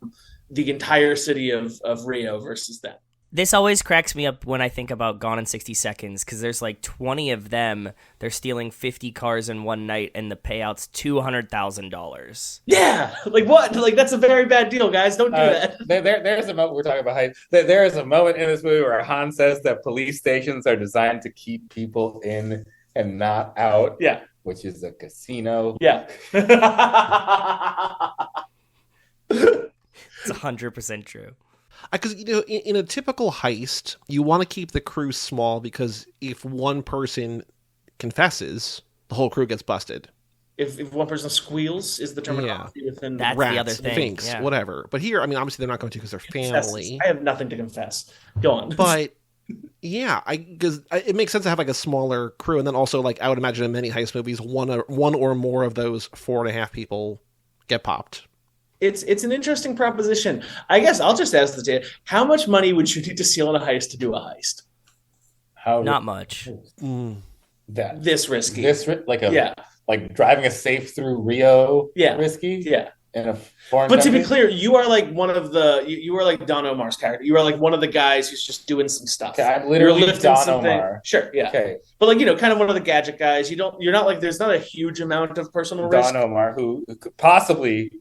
the entire city of Rio versus them. This always cracks me up when I think about Gone in 60 Seconds, because there's like 20 of them. They're stealing 50 cars in one night, and the payout's $200,000. Yeah, like what? Like that's a very bad deal, guys. Don't do that. There's a moment we're talking about heist. There is a moment in this movie where Han says that police stations are designed to keep people in and not out. Yeah, which is a casino. Yeah. It's 100% true. Because in a typical heist, you want to keep the crew small because if one person confesses, the whole crew gets busted. If one person squeals is the terminology within that's rats, the other thing. Finks, whatever. But here, I mean, obviously they're not going to because they're family. I have nothing to confess. Go on. But yeah, because it makes sense to have like a smaller crew, and then also like I would imagine in many heist movies, one or more of those 4.5 people get popped. It's an interesting proposition. I guess I'll just ask this: how much money would you need to steal in a heist to do a heist? Not much. This risky. Like a like driving a safe through Rio risky. Yeah. In a foreign But country. to be clear, you are like one of the you are like Don Omar's character. You are like one of the guys who's just doing some stuff. Okay, I'm literally You're lifting Don something. Omar. Sure, yeah. Okay. But like, kind of one of the gadget guys. You're not like, there's not a huge amount of personal risk. Don Omar, who possibly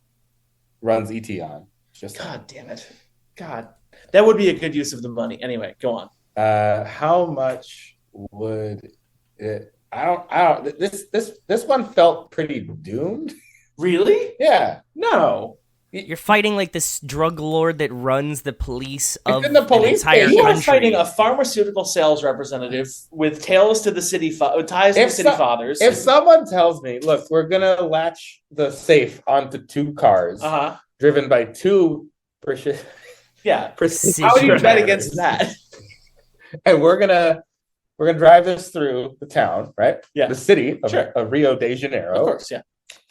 runs ET. God damn it. God. That would be a good use of the money. Anyway, go on. How much would it? I don't. This one felt pretty doomed. Really? Yeah. No. You're fighting like this drug lord that runs the police of in the police an entire station. You are country. fighting a pharmaceutical sales representative with ties to the city fathers. If someone tells me, look, we're gonna latch the safe onto two cars driven by two yeah, Precision how do you bet drivers, against that? and we're gonna drive this through the town, right? Yeah, the city of, sure. of Rio de Janeiro, Of course, yeah.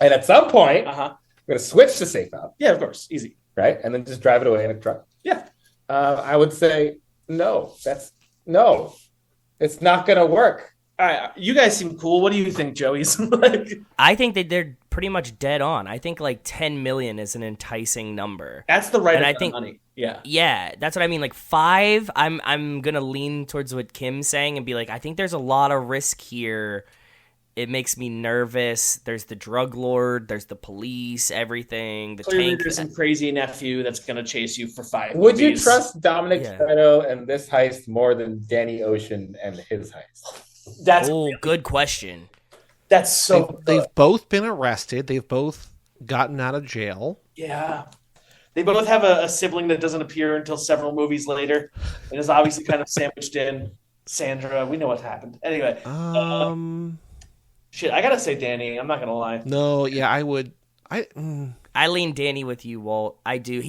And at some point, we're gonna switch the safe out. Yeah, of course, easy. Right, and then just drive it away in a truck. Yeah, I would say no. It's not gonna work. All right, you guys seem cool. What do you think, Joey? I think that they're pretty much dead on. I think like 10 million is an enticing number. That's the right amount of money. Yeah. Yeah, that's what I mean. Like 5, I'm gonna lean towards what Kim's saying and be like, I think there's a lot of risk here. It makes me nervous. There's the drug lord. There's the police. Everything. The Clearly, tank. there's some crazy nephew that's gonna chase you for 5 Would movies. you trust Dominic Toretto and this heist more than Danny Ocean and his heist? That's good question. That's so. They've both been arrested. They've both gotten out of jail. Yeah. They both have a sibling that doesn't appear until several movies later and is obviously kind of sandwiched in. Sandra, we know what happened. Anyway. Shit, I gotta say Danny. I'm not gonna lie. No, yeah, I would. I lean Danny with you, Walt. I do.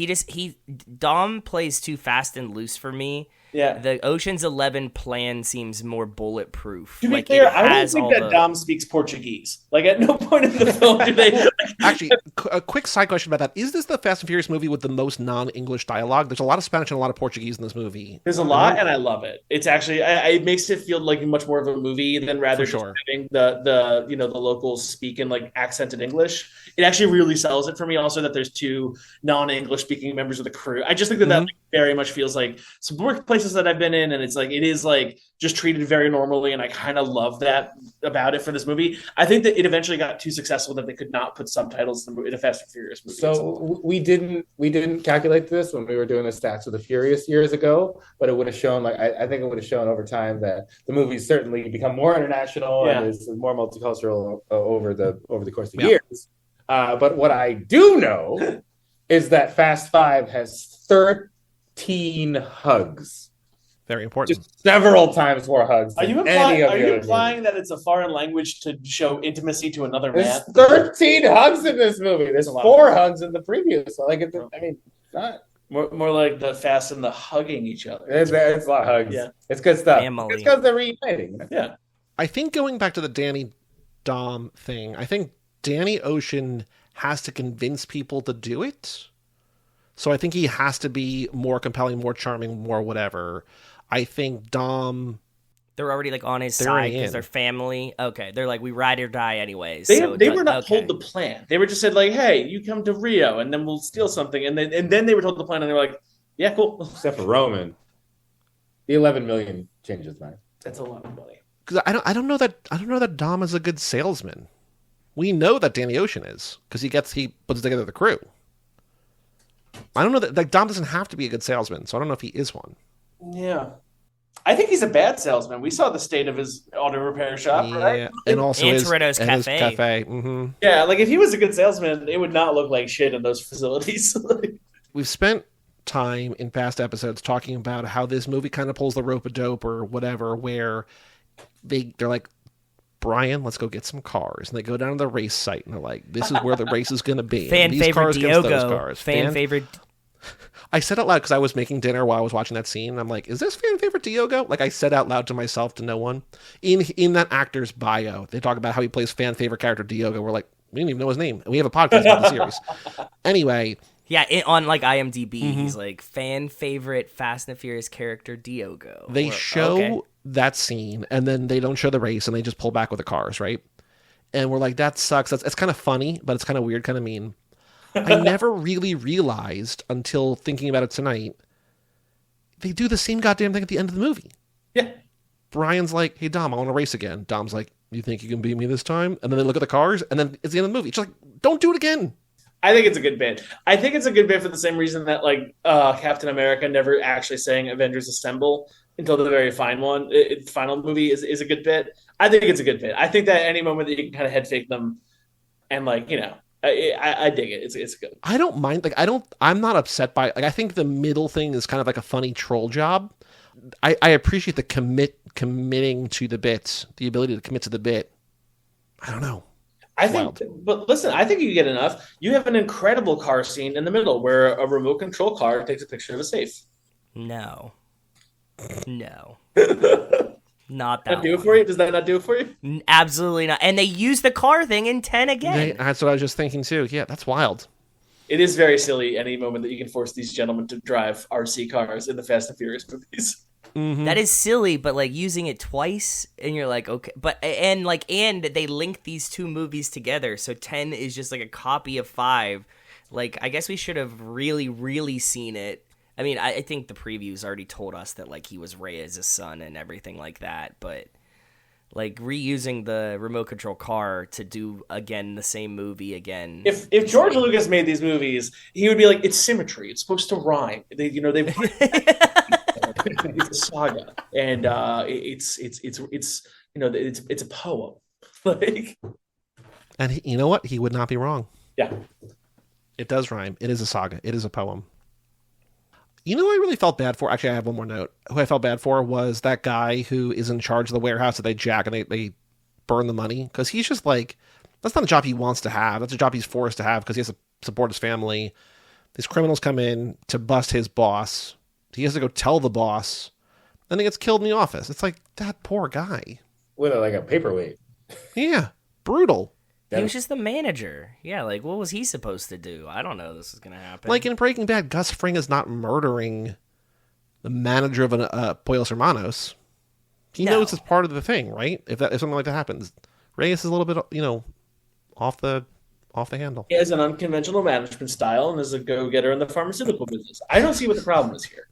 Dom plays too fast and loose for me. Yeah. The Ocean's 11 plan seems more bulletproof. To be clear, I don't think that Dom speaks Portuguese. Like, at no point in the film do they... Actually, a quick side question about that. Is this the Fast and Furious movie with the most non-English dialogue? There's a lot of Spanish and a lot of Portuguese in this movie. There's a lot, and I love it. It's actually... it makes it feel like much more of a movie than rather just having the locals speak in, like, accented English. It actually really sells it for me also that there's 2 non-English speaking members of the crew. I just think that that very much feels like some workplaces that I've been in, and it's like it is like just treated very normally, and I kind of love that about it for this movie. I think that it eventually got too successful that they could not put subtitles in a Fast and Furious movie. So we didn't calculate this when we were doing the stats with the Furious years ago, but it would have shown I think it would have shown over time that the movie's certainly become more international and is more multicultural over the course of years. But what I do know is that Fast 5 has 13 hugs. Very important. Just several times more hugs. Are you implying that it's a foreign language to show intimacy to another man? There's 13 hugs in this movie. There's 4 hugs in the previous one. Not more like the Fast and the hugging each other. It's a lot of hugs. Yeah. It's good stuff. Family. It's because they're reuniting. Yeah. I think going back to the Danny Dom thing, I think Danny Ocean has to convince people to do it. So I think he has to be more compelling, more charming, more whatever. I think Dom... They're already like on his side because they're family. Okay, they're like, we ride or die anyways. They were not told the plan. They were just said like, hey, you come to Rio and then we'll steal something. And then they were told the plan and they were like, yeah, cool. Except for Roman. The 11 million changes mind. That's a lot of money. Because I don't know that Dom is a good salesman. We know that Danny Ocean is because he puts together the crew. I don't know that like Dom doesn't have to be a good salesman, so I don't know if he is one. Yeah, I think he's a bad salesman. We saw the state of his auto repair shop, right? And also his cafe. Mm-hmm. Yeah, like if he was a good salesman, it would not look like shit in those facilities. We've spent time in past episodes talking about how this movie kind of pulls the rope-a-dope or whatever, where they're like, Brian, let's go get some cars. And they go down to the race site, and they're like, this is where the race is going to be. Favorite Diogo. Fan favorite. I said out loud because I was making dinner while I was watching that scene. And I'm like, is this fan favorite Diogo? Like I said out loud to myself, to no one. In that actor's bio, they talk about how he plays fan favorite character Diogo. We're like, we didn't even know his name. And we have a podcast about the series. Anyway. Yeah, on like IMDb, he's like fan favorite Fast and the Furious character Diogo. They show that scene, and then they don't show the race, and they just pull back with the cars, right? and we're like, that sucks. It's kind of funny, but it's kind of weird, kind of mean. I never really realized until thinking about it tonight, they do the same goddamn thing at the end of the movie. Yeah. Brian's like, hey, Dom, I want to race again. Dom's like, you think you can beat me this time? And then they look at the cars, and then it's the end of the movie. It's just like, don't do it again. I think it's a good bit. I think it's a good bit for the same reason that like Captain America never actually sang Avengers Assemble until the very final movie is a good bit. I think it's a good bit. I think that any moment that you can kind of head fake them and like, you know, I dig it. It's good. I don't mind. Like, I'm not upset by it. Like, I think the middle thing is kind of like a funny troll job. I appreciate the committing to the bit, the ability to commit to the bit. I don't know. I think, but listen, I think you get enough. You have an incredible car scene in the middle where a remote control car takes a picture of a safe. No. Not that. Not do it for you? Does that not do it for you? Absolutely not. And they use the car thing in 10 again. That's what I was just thinking too. Yeah, that's wild. It is very silly any moment that you can force these gentlemen to drive RC cars in the Fast and Furious movies. Mm-hmm. That is silly, but like using it twice and you're like, okay, but and they link these two movies together. So 10 is just like a copy of 5. Like, I guess we should have really seen it. I mean, I think the previews already told us that like he was Reyes' son and everything like that, but like reusing the remote control car to do again the same movie again. If George Lucas made these movies, he would be like, it's symmetry. It's supposed to rhyme. They it's a saga, and it's a poem. Like, and you know what? He would not be wrong. Yeah, it does rhyme. It is a saga. It is a poem. You know who I really felt bad for? Actually, I have one more note. Who I felt bad for was that guy who is in charge of the warehouse that they jack and they burn the money. Because he's just like, that's not a job he wants to have. That's a job he's forced to have because he has to support his family. These criminals come in to bust his boss. He has to go tell the boss. Then he gets killed in the office. It's like, that poor guy. With like a paperweight. Yeah, brutal. He was just the manager. Yeah, like, what was he supposed to do? I don't know this is going to happen. Like in Breaking Bad, Gus Fring is not murdering the manager of Pollos Hermanos. He knows it's part of the thing, right? If something like that happens. Reyes is a little bit, off the handle. He has an unconventional management style and is a go-getter in the pharmaceutical business. I don't see what the problem is here.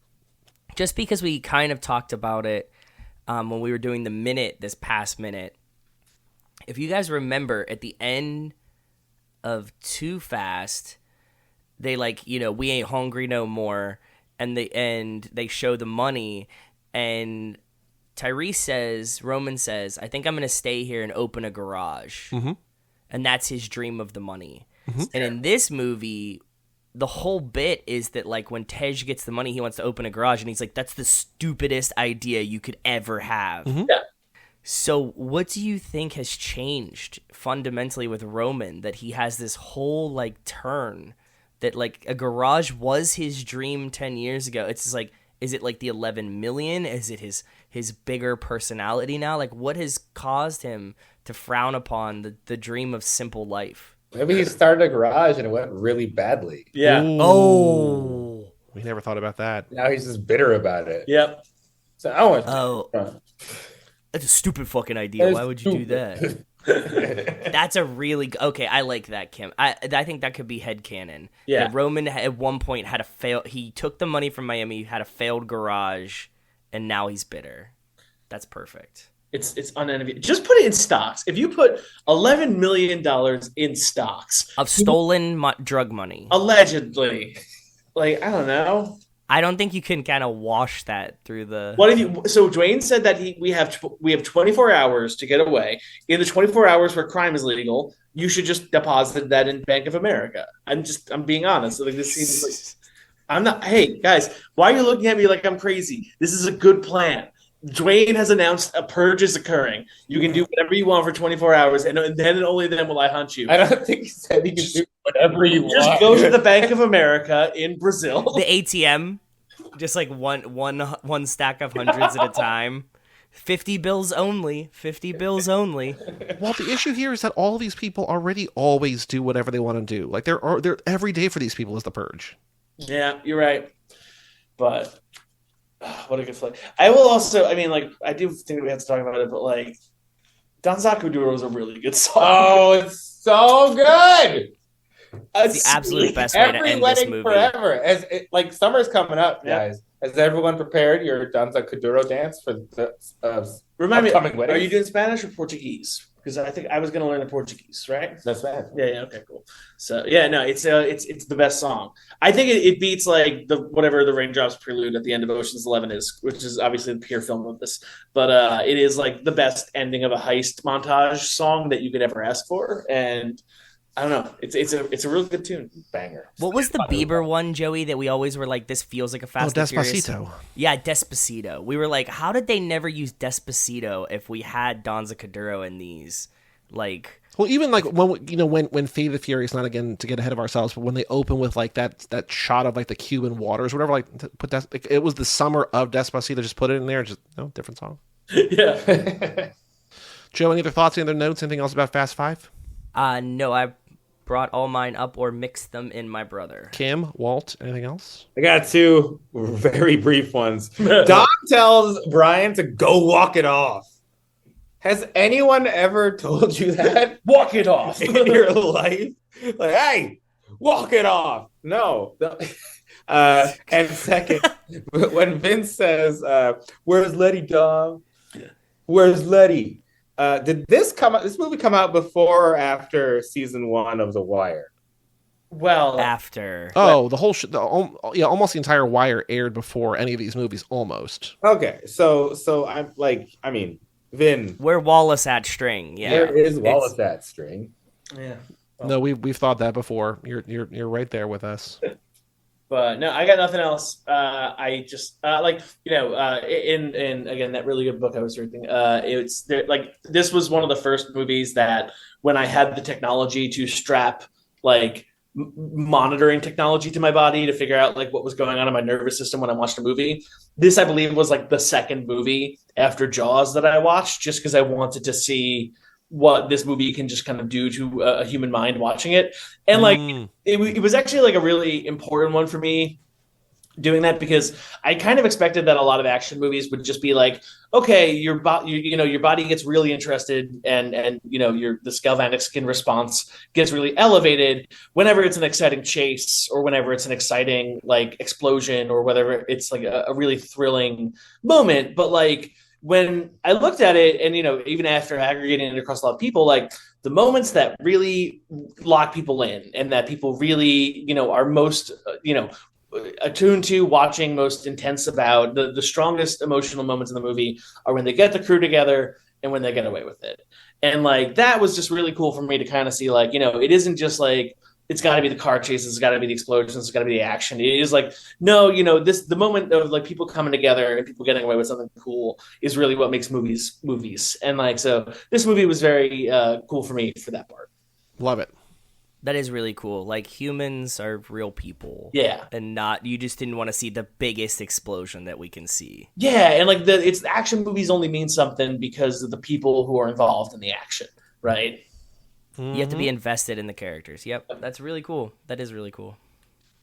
Just because we kind of talked about it when we were doing this past minute, if you guys remember, at the end of Too Fast, they we ain't hungry no more, and they show the money, and Roman says, I think I'm going to stay here and open a garage. Mm-hmm. And that's his dream of the money. Mm-hmm. And in this movie, the whole bit is that like when Tej gets the money, he wants to open a garage, and he's like, that's the stupidest idea you could ever have. Mm-hmm. Yeah. So what do you think has changed fundamentally with Roman, that he has this whole like turn that like a garage was his dream 10 years ago? It's just like, is it like the 11 million? Is it his bigger personality now? Like, what has caused him to frown upon the dream of simple life? Maybe he started a garage and it went really badly. Yeah. Ooh. Oh. We never thought about that. Now he's just bitter about it. Yep. So I want That's a stupid fucking idea. Why would you do that? That's a really okay. I like that, Kim. I think that could be headcanon. Yeah. That Roman at one point had a fail. He took the money from Miami, had a failed garage, and now he's bitter. That's perfect. It's unenviable. Just put it in stocks. If you put $11 million in stocks Of stolen drug money. allegedly, like, I don't know. I don't think you can kind of wash that through the. What if you? So Dwayne said that we have 24 hours to get away. In the 24 hours where crime is legal, you should just deposit that in Bank of America. I'm being honest. Like, this seems like I'm not. Hey guys, why are you looking at me like I'm crazy? This is a good plan. Dwayne has announced a purge is occurring. You can do whatever you want for 24 hours, and then and only then will I hunt you. I don't think he said he can do whatever you want. Just go to the Bank of America in Brazil. The ATM, just like one stack of hundreds at a time. 50 bills only. 50 bills only. Well, the issue here is that all these people already always do whatever they want to do. Like they're every day for these people is the purge. Yeah, you're right. But what a good flick. I will also, I mean, like, I do think we have to talk about it, but like Danza Kuduro is a really good song. Oh, it's so good. It's the absolute best way to Every end this wedding movie. forever. Like summer's coming up, Yeah. guys. Has everyone prepared your Danza Kuduro dance for the Remind me, upcoming wedding? are you doing Spanish or Portuguese? Because I think I was going to learn the Portuguese, right? That's bad. Yeah, okay, cool. So yeah, no, it's the best song. I think it beats like the whatever the Raindrops Prelude at the end of Ocean's 11 is, which is obviously the pure film of this. But it is like the best ending of a heist montage song that you could ever ask for, and I don't know, it's a really good tune, Banger. What was the Bieber one, Joey, that we always were like, this feels like a Fast and Furious? Despacito. Yeah, Despacito. We were like, how did they never use Despacito if we had Danza Kuduro in these? Like, Well, even like when Fate of the Furious, not again to get ahead of ourselves, but when they open with like that shot of like the Cuban waters, whatever, like put that, like, it was the summer of Despacito, just put it in there, just different song. yeah. Joe, any other thoughts? Any other notes? Anything else about Fast Five? no, I brought all mine up or mixed them in my brother. Kim, Walt, anything else? I got two very brief ones. Dom tells Brian to go walk it off. Has anyone ever told you that? Walk it off. In your life? Like, hey, walk it off. No. And second, when Vince says, where's Letty, Dom? Where's Letty? Did this movie come out before or after season 1 of The Wire? Well, After. Oh, the whole almost the entire Wire aired before any of these movies, almost. Okay, so I'm like, I mean, Vin, Where Wallace at string, yeah. there is Wallace that string. yeah. No, we've thought that before. You're right there with us. But no, I got nothing else. I just in again that really good book I was reading. It's there, like this was one of the first movies that when I had the technology to strap like monitoring technology to my body to figure out like what was going on in my nervous system when I watched a movie. This I believe was like the second movie after Jaws that I watched, just because I wanted to see what this movie can just kind of do to a human mind watching it. And like it was actually like a really important one for me doing that, because I kind of expected that a lot of action movies would just be like, okay, your body gets really interested and the galvanic skin response gets really elevated whenever it's an exciting chase or whenever it's an exciting like explosion or whatever, it's like a really thrilling moment. But like when I looked at it and, even after aggregating it across a lot of people, like the moments that really lock people in and that people really, are most, attuned to, watching, most intense about, the strongest emotional moments in the movie are when they get the crew together and when they get away with it. And like, that was just really cool for me to kind of see, like, it isn't just like, it's got to be the car chases, it's got to be the explosions, it's got to be the action. It is like, no, the moment of like people coming together and people getting away with something cool is really what makes movies. And like, so this movie was very cool for me for that part. Love it. That is really cool. Like, humans are real people. Yeah. And you just didn't want to see the biggest explosion that we can see. Yeah, and like the action movies only mean something because of the people who are involved in the action, right? You have to be invested in the characters. Yep, that's really cool. That is really cool.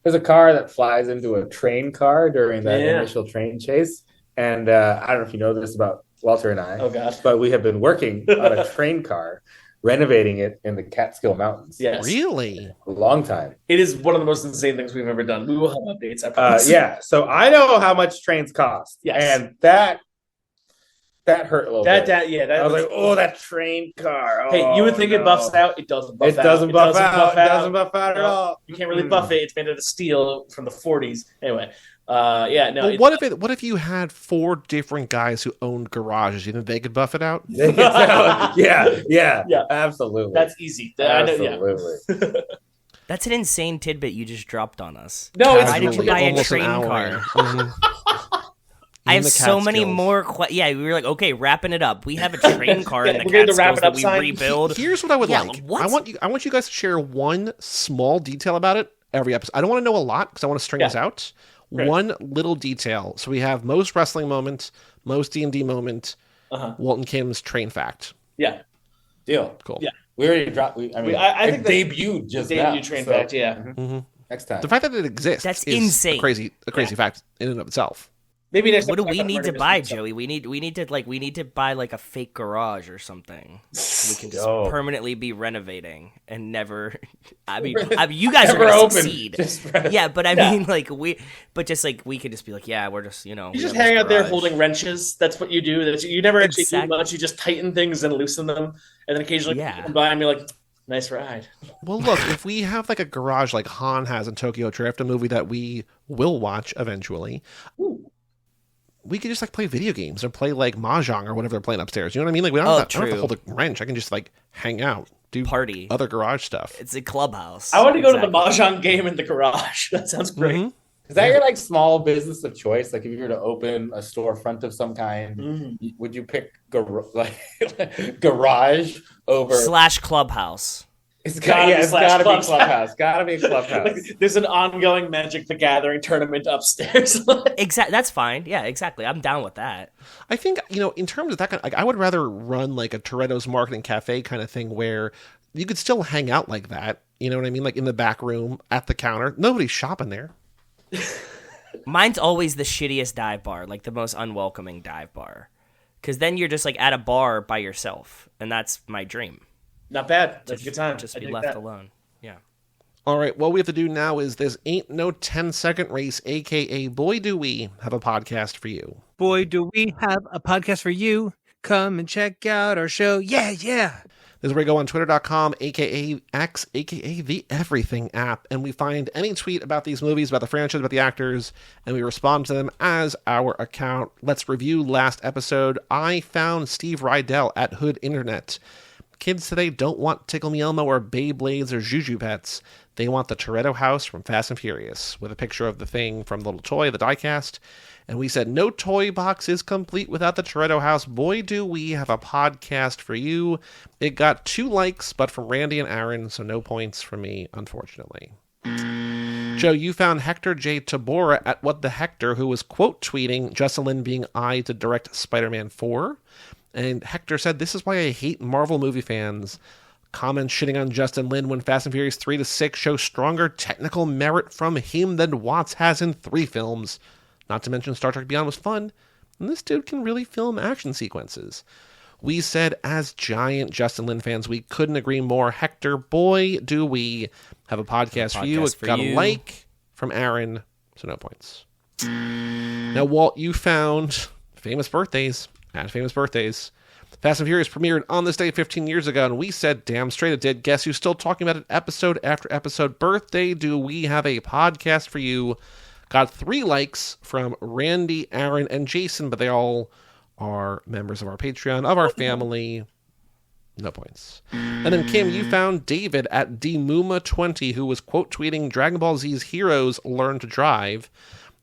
There's a car that flies into a train car during that initial train chase. And I don't know if you know this about Walter and I. Oh, God. But we have been working on a train car, renovating it in the Catskill Mountains. Yes. Really? A long time. It is one of the most insane things we've ever done. We will have updates, I promise. Yeah, so I know how much trains cost. Yes. And that hurt a little bit. I was like, oh, that train car. Oh, hey, you would think it buffs out. It doesn't buff out. It doesn't buff out at all. You can't really buff it. It's made out of steel from the 40s. Anyway, no. Well, what if you had 4 different guys who owned garages? You think they could buff it out? Yeah, absolutely. That's easy. Absolutely. That's an insane tidbit you just dropped on us. No, why did you buy a train car? I have so many more questions. Yeah, we were like, okay, wrapping it up. We have a train car in the Catskills that we rebuild. Here's what I would like. What? I want you guys to share one small detail about it every episode. I don't want to know a lot because I want to string this out. Right. One little detail. So we have most wrestling moment, most D&D moment, Walton Kim's train fact. Yeah. Deal. Cool. Yeah. We already dropped. I think debuted just now. Debut train fact, yeah. Mm-hmm. Next time. The fact that it exists that's is insane. A crazy fact in and of itself. Maybe next What do time we I'm need to running buy, this Joey? We need to buy like a fake garage or something. So we can just Yo. permanently be renovating and never. I mean, you guys are Never gonna open. succeed. Just renovate. Yeah, but I mean, like we could just be like, yeah, we're just You we just have hang this out there garage. holding wrenches. That's what you do. You never actually do Exactly. much. You just tighten things and loosen them, and then occasionally Yeah. you come by and you're like, "Nice ride." Well, look, if we have like a garage like Han has in Tokyo Drift, a movie that we will watch eventually, we could just like play video games or play like mahjong or whatever they're playing upstairs. You know what I mean? Like I don't have to true. hold a wrench. I can just like hang out, do Party. other garage stuff. It's a clubhouse. I want to go to the Exactly. mahjong game in the garage. That sounds great. Mhm. Is that your like small business of choice? Like if you were to open a storefront of some kind, Mhm. would you pick garage over? / clubhouse. It's Gotta be it's slash gotta be clubhouse. clubhouse. Gotta be clubhouse. Like, there's an ongoing Magic the Gathering tournament upstairs. Exactly. That's fine. Yeah, exactly. I'm down with that. I think, in terms of that kind of, like, I would rather run like a Toretto's Marketing Cafe kind of thing where you could still hang out like that. You know what I mean? Like in the back room at the counter. Nobody's shopping there. Mine's always the shittiest dive bar, like the most unwelcoming dive bar. Because then you're just like at a bar by yourself, and that's my dream. Not bad. That's a good time. Just I be dig left that. alone. Yeah. All right, what we have to do now is this ain't no 10-second race, a.k.a. boy, do we have a podcast for you. Boy, do we have a podcast for you. Come and check out our show. Yeah, yeah. This is where we go on twitter.com, a.k.a. X, a.k.a. the Everything app, and we find any tweet about these movies, about the franchise, about the actors, and we respond to them as our account. Let's review last episode. I found Steve Rydell at Hood Internet. Kids today don't want Tickle Me Elmo or Beyblades or Juju Pets. They want the Toretto house from Fast and Furious, with a picture of the thing from the little toy, the diecast. And we said, no toy box is complete without the Toretto house. Boy, do we have a podcast for you. It got 2 likes, but from Randy and Aaron, so no points from me, unfortunately. Joe, you found Hector J. Tabora at What the Hector, who was quote tweeting Justin Lin being eyed to direct Spider-Man 4. And Hector said, this is why I hate Marvel movie fans. Comments shitting on Justin Lin when Fast and Furious 3 to 6 show stronger technical merit from him than Watts has in 3 films. Not to mention Star Trek Beyond was fun, and this dude can really film action sequences. We said, as giant Justin Lin fans, we couldn't agree more. Hector, boy, do we have a podcast for you. It got a like from Aaron, so no points. Now, Walt, you found famous birthdays. At Famous Birthdays. Fast and Furious premiered on this day 15 years ago, and we said, damn straight it did. Guess who's still talking about it episode after episode? Birthday, do we have a podcast for you? Got 3 likes from Randy, Aaron, and Jason, but they all are members of our Patreon, of our family. No points. And then, Kim, you found David at DMuma20, who was quote tweeting Dragon Ball Z's heroes learn to drive.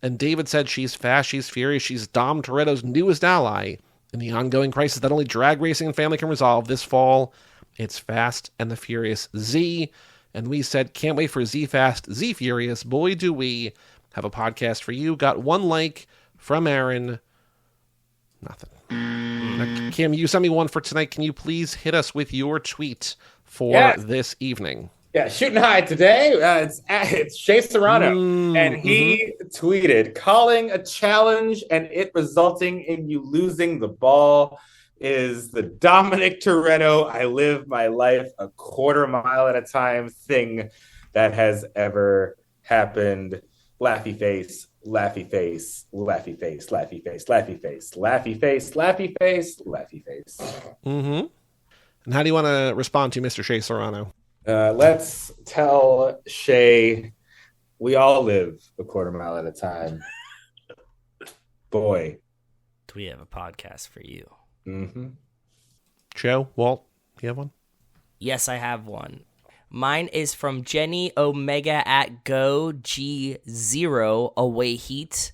And David said, she's fast, she's furious, she's Dom Toretto's newest ally. In the ongoing crisis that only drag racing and family can resolve this fall, it's Fast and the Furious Z. And we said, can't wait for Z Fast, Z Furious. Boy, do we have a podcast for you. Got 1 like from Aaron. Nothing. Now, Kim, you sent me one for tonight. Can you please hit us with your tweet for this evening? Yeah, shooting high today. It's Shea Serrano, and he tweeted, calling a challenge and it resulting in you losing the ball is the Dominic Toretto, I live my life a quarter mile at a time thing that has ever happened. Laughy face, laughy face, laughy face, laughy face, laughy face, laughy face, laughy face, laughy face. Mm-hmm. And how do you want to respond to Mr. Shea Serrano? Let's tell Shay we all live a quarter mile at a time. Boy. Do we have a podcast for you? Mm-hmm. Joe, Walt, you have one? Yes, I have one. Mine is from Jenny Omega at Go G0 Away Heat.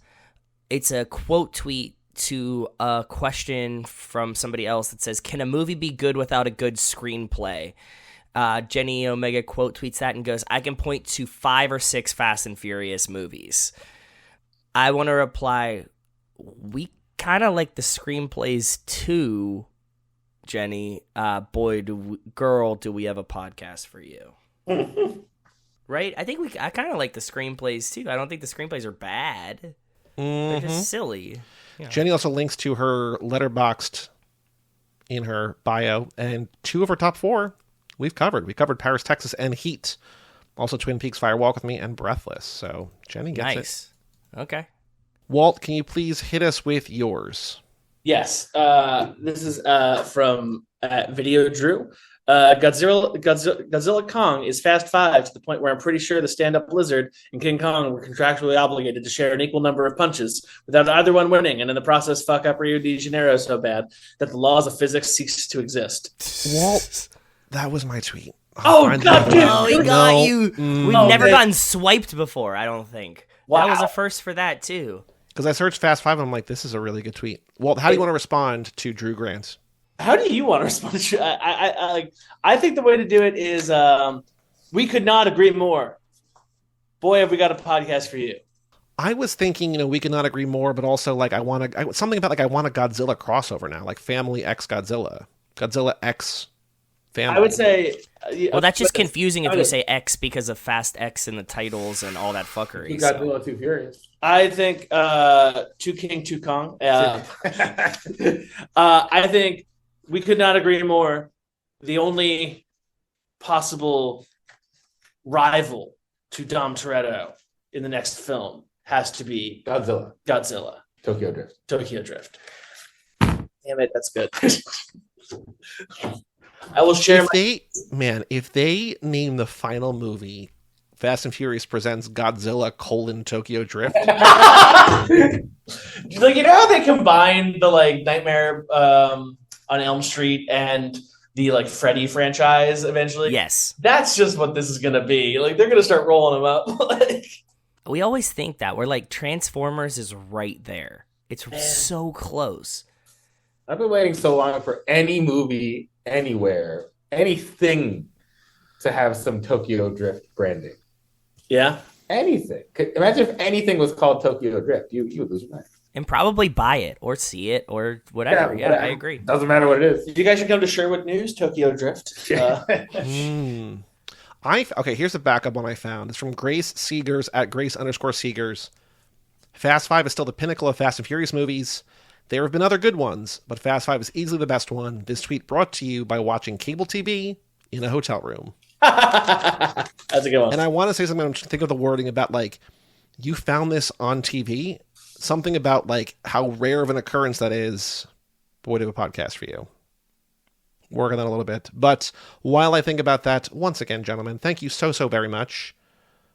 It's a quote tweet to a question from somebody else that says, can a movie be good without a good screenplay? Jenny Omega quote tweets that and goes, I can point to 5 or 6 Fast and Furious movies. I want to reply, we kind of like the screenplays too, Jenny. Girl, do we have a podcast for you? Right? I kind of like the screenplays too. I don't think the screenplays are bad. They're just silly. Yeah. Jenny also links to her Letterboxd in her bio, and 2 of her top 4 we've covered. We covered Paris, Texas, and Heat. Also Twin Peaks, Fire Walk with Me, and Breathless. So Jenny gets Nice. Okay. Walt, can you please hit us with yours? Yes. This is from Video Drew. Godzilla Kong is Fast 5 to the point where I'm pretty sure the stand-up lizard and King Kong were contractually obligated to share an equal number of punches without either one winning, and in the process fuck up Rio de Janeiro so bad that the laws of physics cease to exist. Walt, that was my tweet. Oh, God damn it. Oh, he got you. We've never gotten swiped before, I don't think. Wow. That was a first for that, too. Because I searched Fast 5 and I'm like, this is a really good tweet. Walt, how do you want to respond to Drew Grant? How do you want to respond to I think the way to do it is we could not agree more. Boy, have we got a podcast for you. I was thinking, we could not agree more, but also like I want a Godzilla crossover now, like Family X Godzilla. Godzilla X Family. I would say... Well, that's just confusing if you say X because of Fast X in the titles and all that fuckery. You got Godzilla Too Furious. I think Two King, Two Kong. I think we could not agree more. The only possible rival to Dom Toretto in the next film has to be Godzilla. Tokyo Drift. Damn it, that's good. I will share if they name the final movie Fast and Furious presents Godzilla: Tokyo Drift. How they combine the Nightmare on Elm Street and the Freddy franchise eventually? Yes. That's just what this is gonna be. They're gonna start rolling them up. We always think that. We're Transformers is right there. It's so close. I've been waiting so long for any movie, anywhere, anything to have some Tokyo Drift branding. Yeah? Anything. Imagine if anything was called Tokyo Drift. You would lose your mind. And probably buy it or see it or whatever. Yeah, I agree. Doesn't matter what it is. You guys should come to Sherwood News, Tokyo Drift. Okay, here's the backup one I found. It's from Grace Seegers at Grace_Seegers. Fast 5 is still the pinnacle of Fast and Furious movies. There have been other good ones, but Fast 5 is easily the best one. This tweet brought to you by watching cable TV in a hotel room. That's a good one. And I want to say something, I'm trying to think of the wording about, you found this on TV? Something about, how rare of an occurrence that is. Boy, do a podcast for you. Working on a little bit. But while I think about that, once again, gentlemen, thank you so very much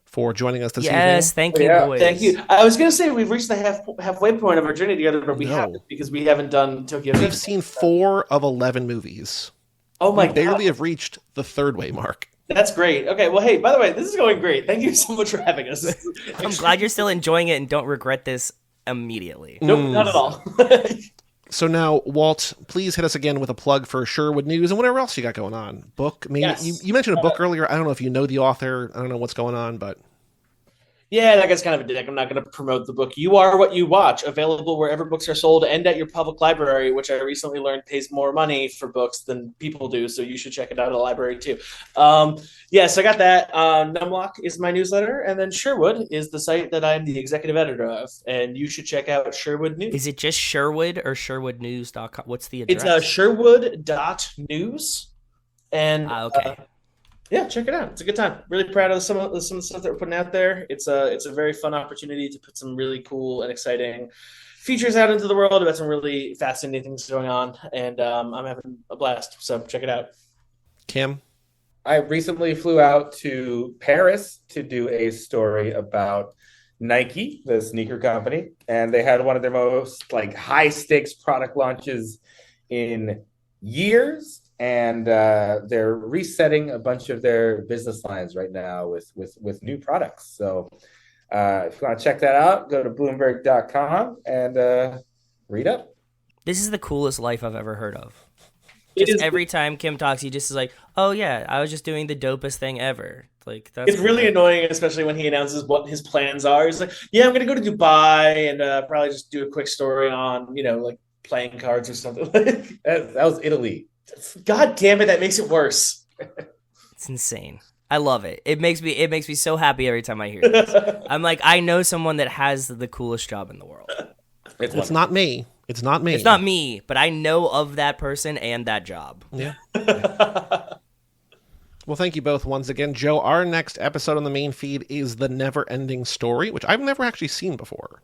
for joining us this evening. Yes, thank you, boys. Thank you. I was going to say we've reached the halfway point of our journey together, but we haven't because we haven't done Tokyo. We've seen 4 of 11 movies. Oh my God. We barely have reached the third way mark. That's great. Okay, well, hey, by the way, this is going great. Thank you so much for having us. I'm glad you're still enjoying it and don't regret this immediately. Nope, not at all. So now, Walt, please hit us again with a plug for Sherwood News and whatever else you got going on. Book, maybe you mentioned a book earlier. I don't know if you know the author. I don't know what's going on, but yeah, that guy's kind of a dick. I'm not going to promote the book. You Are What You Watch, available wherever books are sold and at your public library, which I recently learned pays more money for books than people do, so you should check it out at a library too. Yes, I got that. Numlock is my newsletter, and then Sherwood is the site that I'm the executive editor of, and you should check out Sherwood News. Is it just Sherwood or SherwoodNews.com? What's the address? It's Sherwood.news, and okay. Yeah, check it out. It's a good time. Really proud of some of the stuff that we're putting out there. It's a very fun opportunity to put some really cool and exciting features out into the world about some really fascinating things going on, and I'm having a blast. So check it out. Kim? I recently flew out to Paris to do a story about Nike, the sneaker company, and they had one of their most high stakes product launches in years. And they're resetting a bunch of their business lines right now with new products. So if you want to check that out, go to Bloomberg.com and read up. This is the coolest life I've ever heard of. Just every time Kim talks, he just is like, "Oh yeah, I was just doing the dopest thing ever." That's it's really annoying, especially when he announces what his plans are. He's like, "Yeah, I'm going to go to Dubai and probably just do a quick story on playing cards or something." That was Italy. God damn it, that makes it worse. It's insane. I love it. It makes me so happy every time I hear this. I'm like, I know someone that has the coolest job in the world. It's not me. It's not me. It's not me, but I know of that person and that job. Yeah. Well, thank you both once again. Joe, our next episode on the main feed is The Never Ending Story, which I've never actually seen before.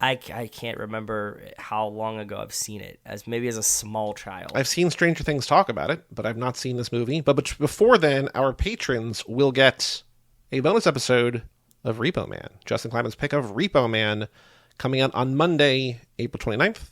I can't remember how long ago I've seen it, as a small child. I've seen Stranger Things talk about it, but I've not seen this movie. But before then, our patrons will get a bonus episode of Repo Man. Justin Kliman's pick of Repo Man coming out on Monday, April 29th.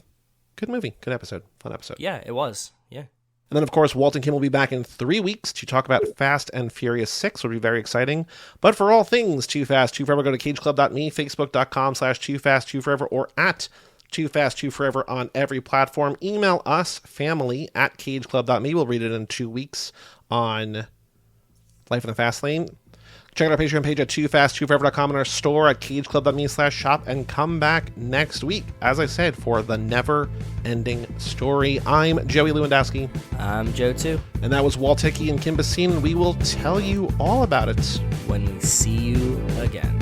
Good movie. Good episode. Fun episode. Yeah, it was. Yeah. And then, of course, Walt and Kim will be back in 3 weeks to talk about Fast and Furious 6, which will be very exciting. But for all things Too Fast, Too Forever, go to cageclub.me, facebook.com/TooFastTooForever, or at TooFastTooForever on every platform. Email us, family@cageclub.me. We'll read it in 2 weeks on Life in the Fast Lane. Check out our Patreon page at TooFastTooForever.com and our store at cageclub.me/shop, and come back next week, as I said, for The Never Ending Story. I'm Joey Lewandowski. I'm Joe, too. And that was Walt, Hickey, and Kim Bhasin. We will tell you all about it when we see you again.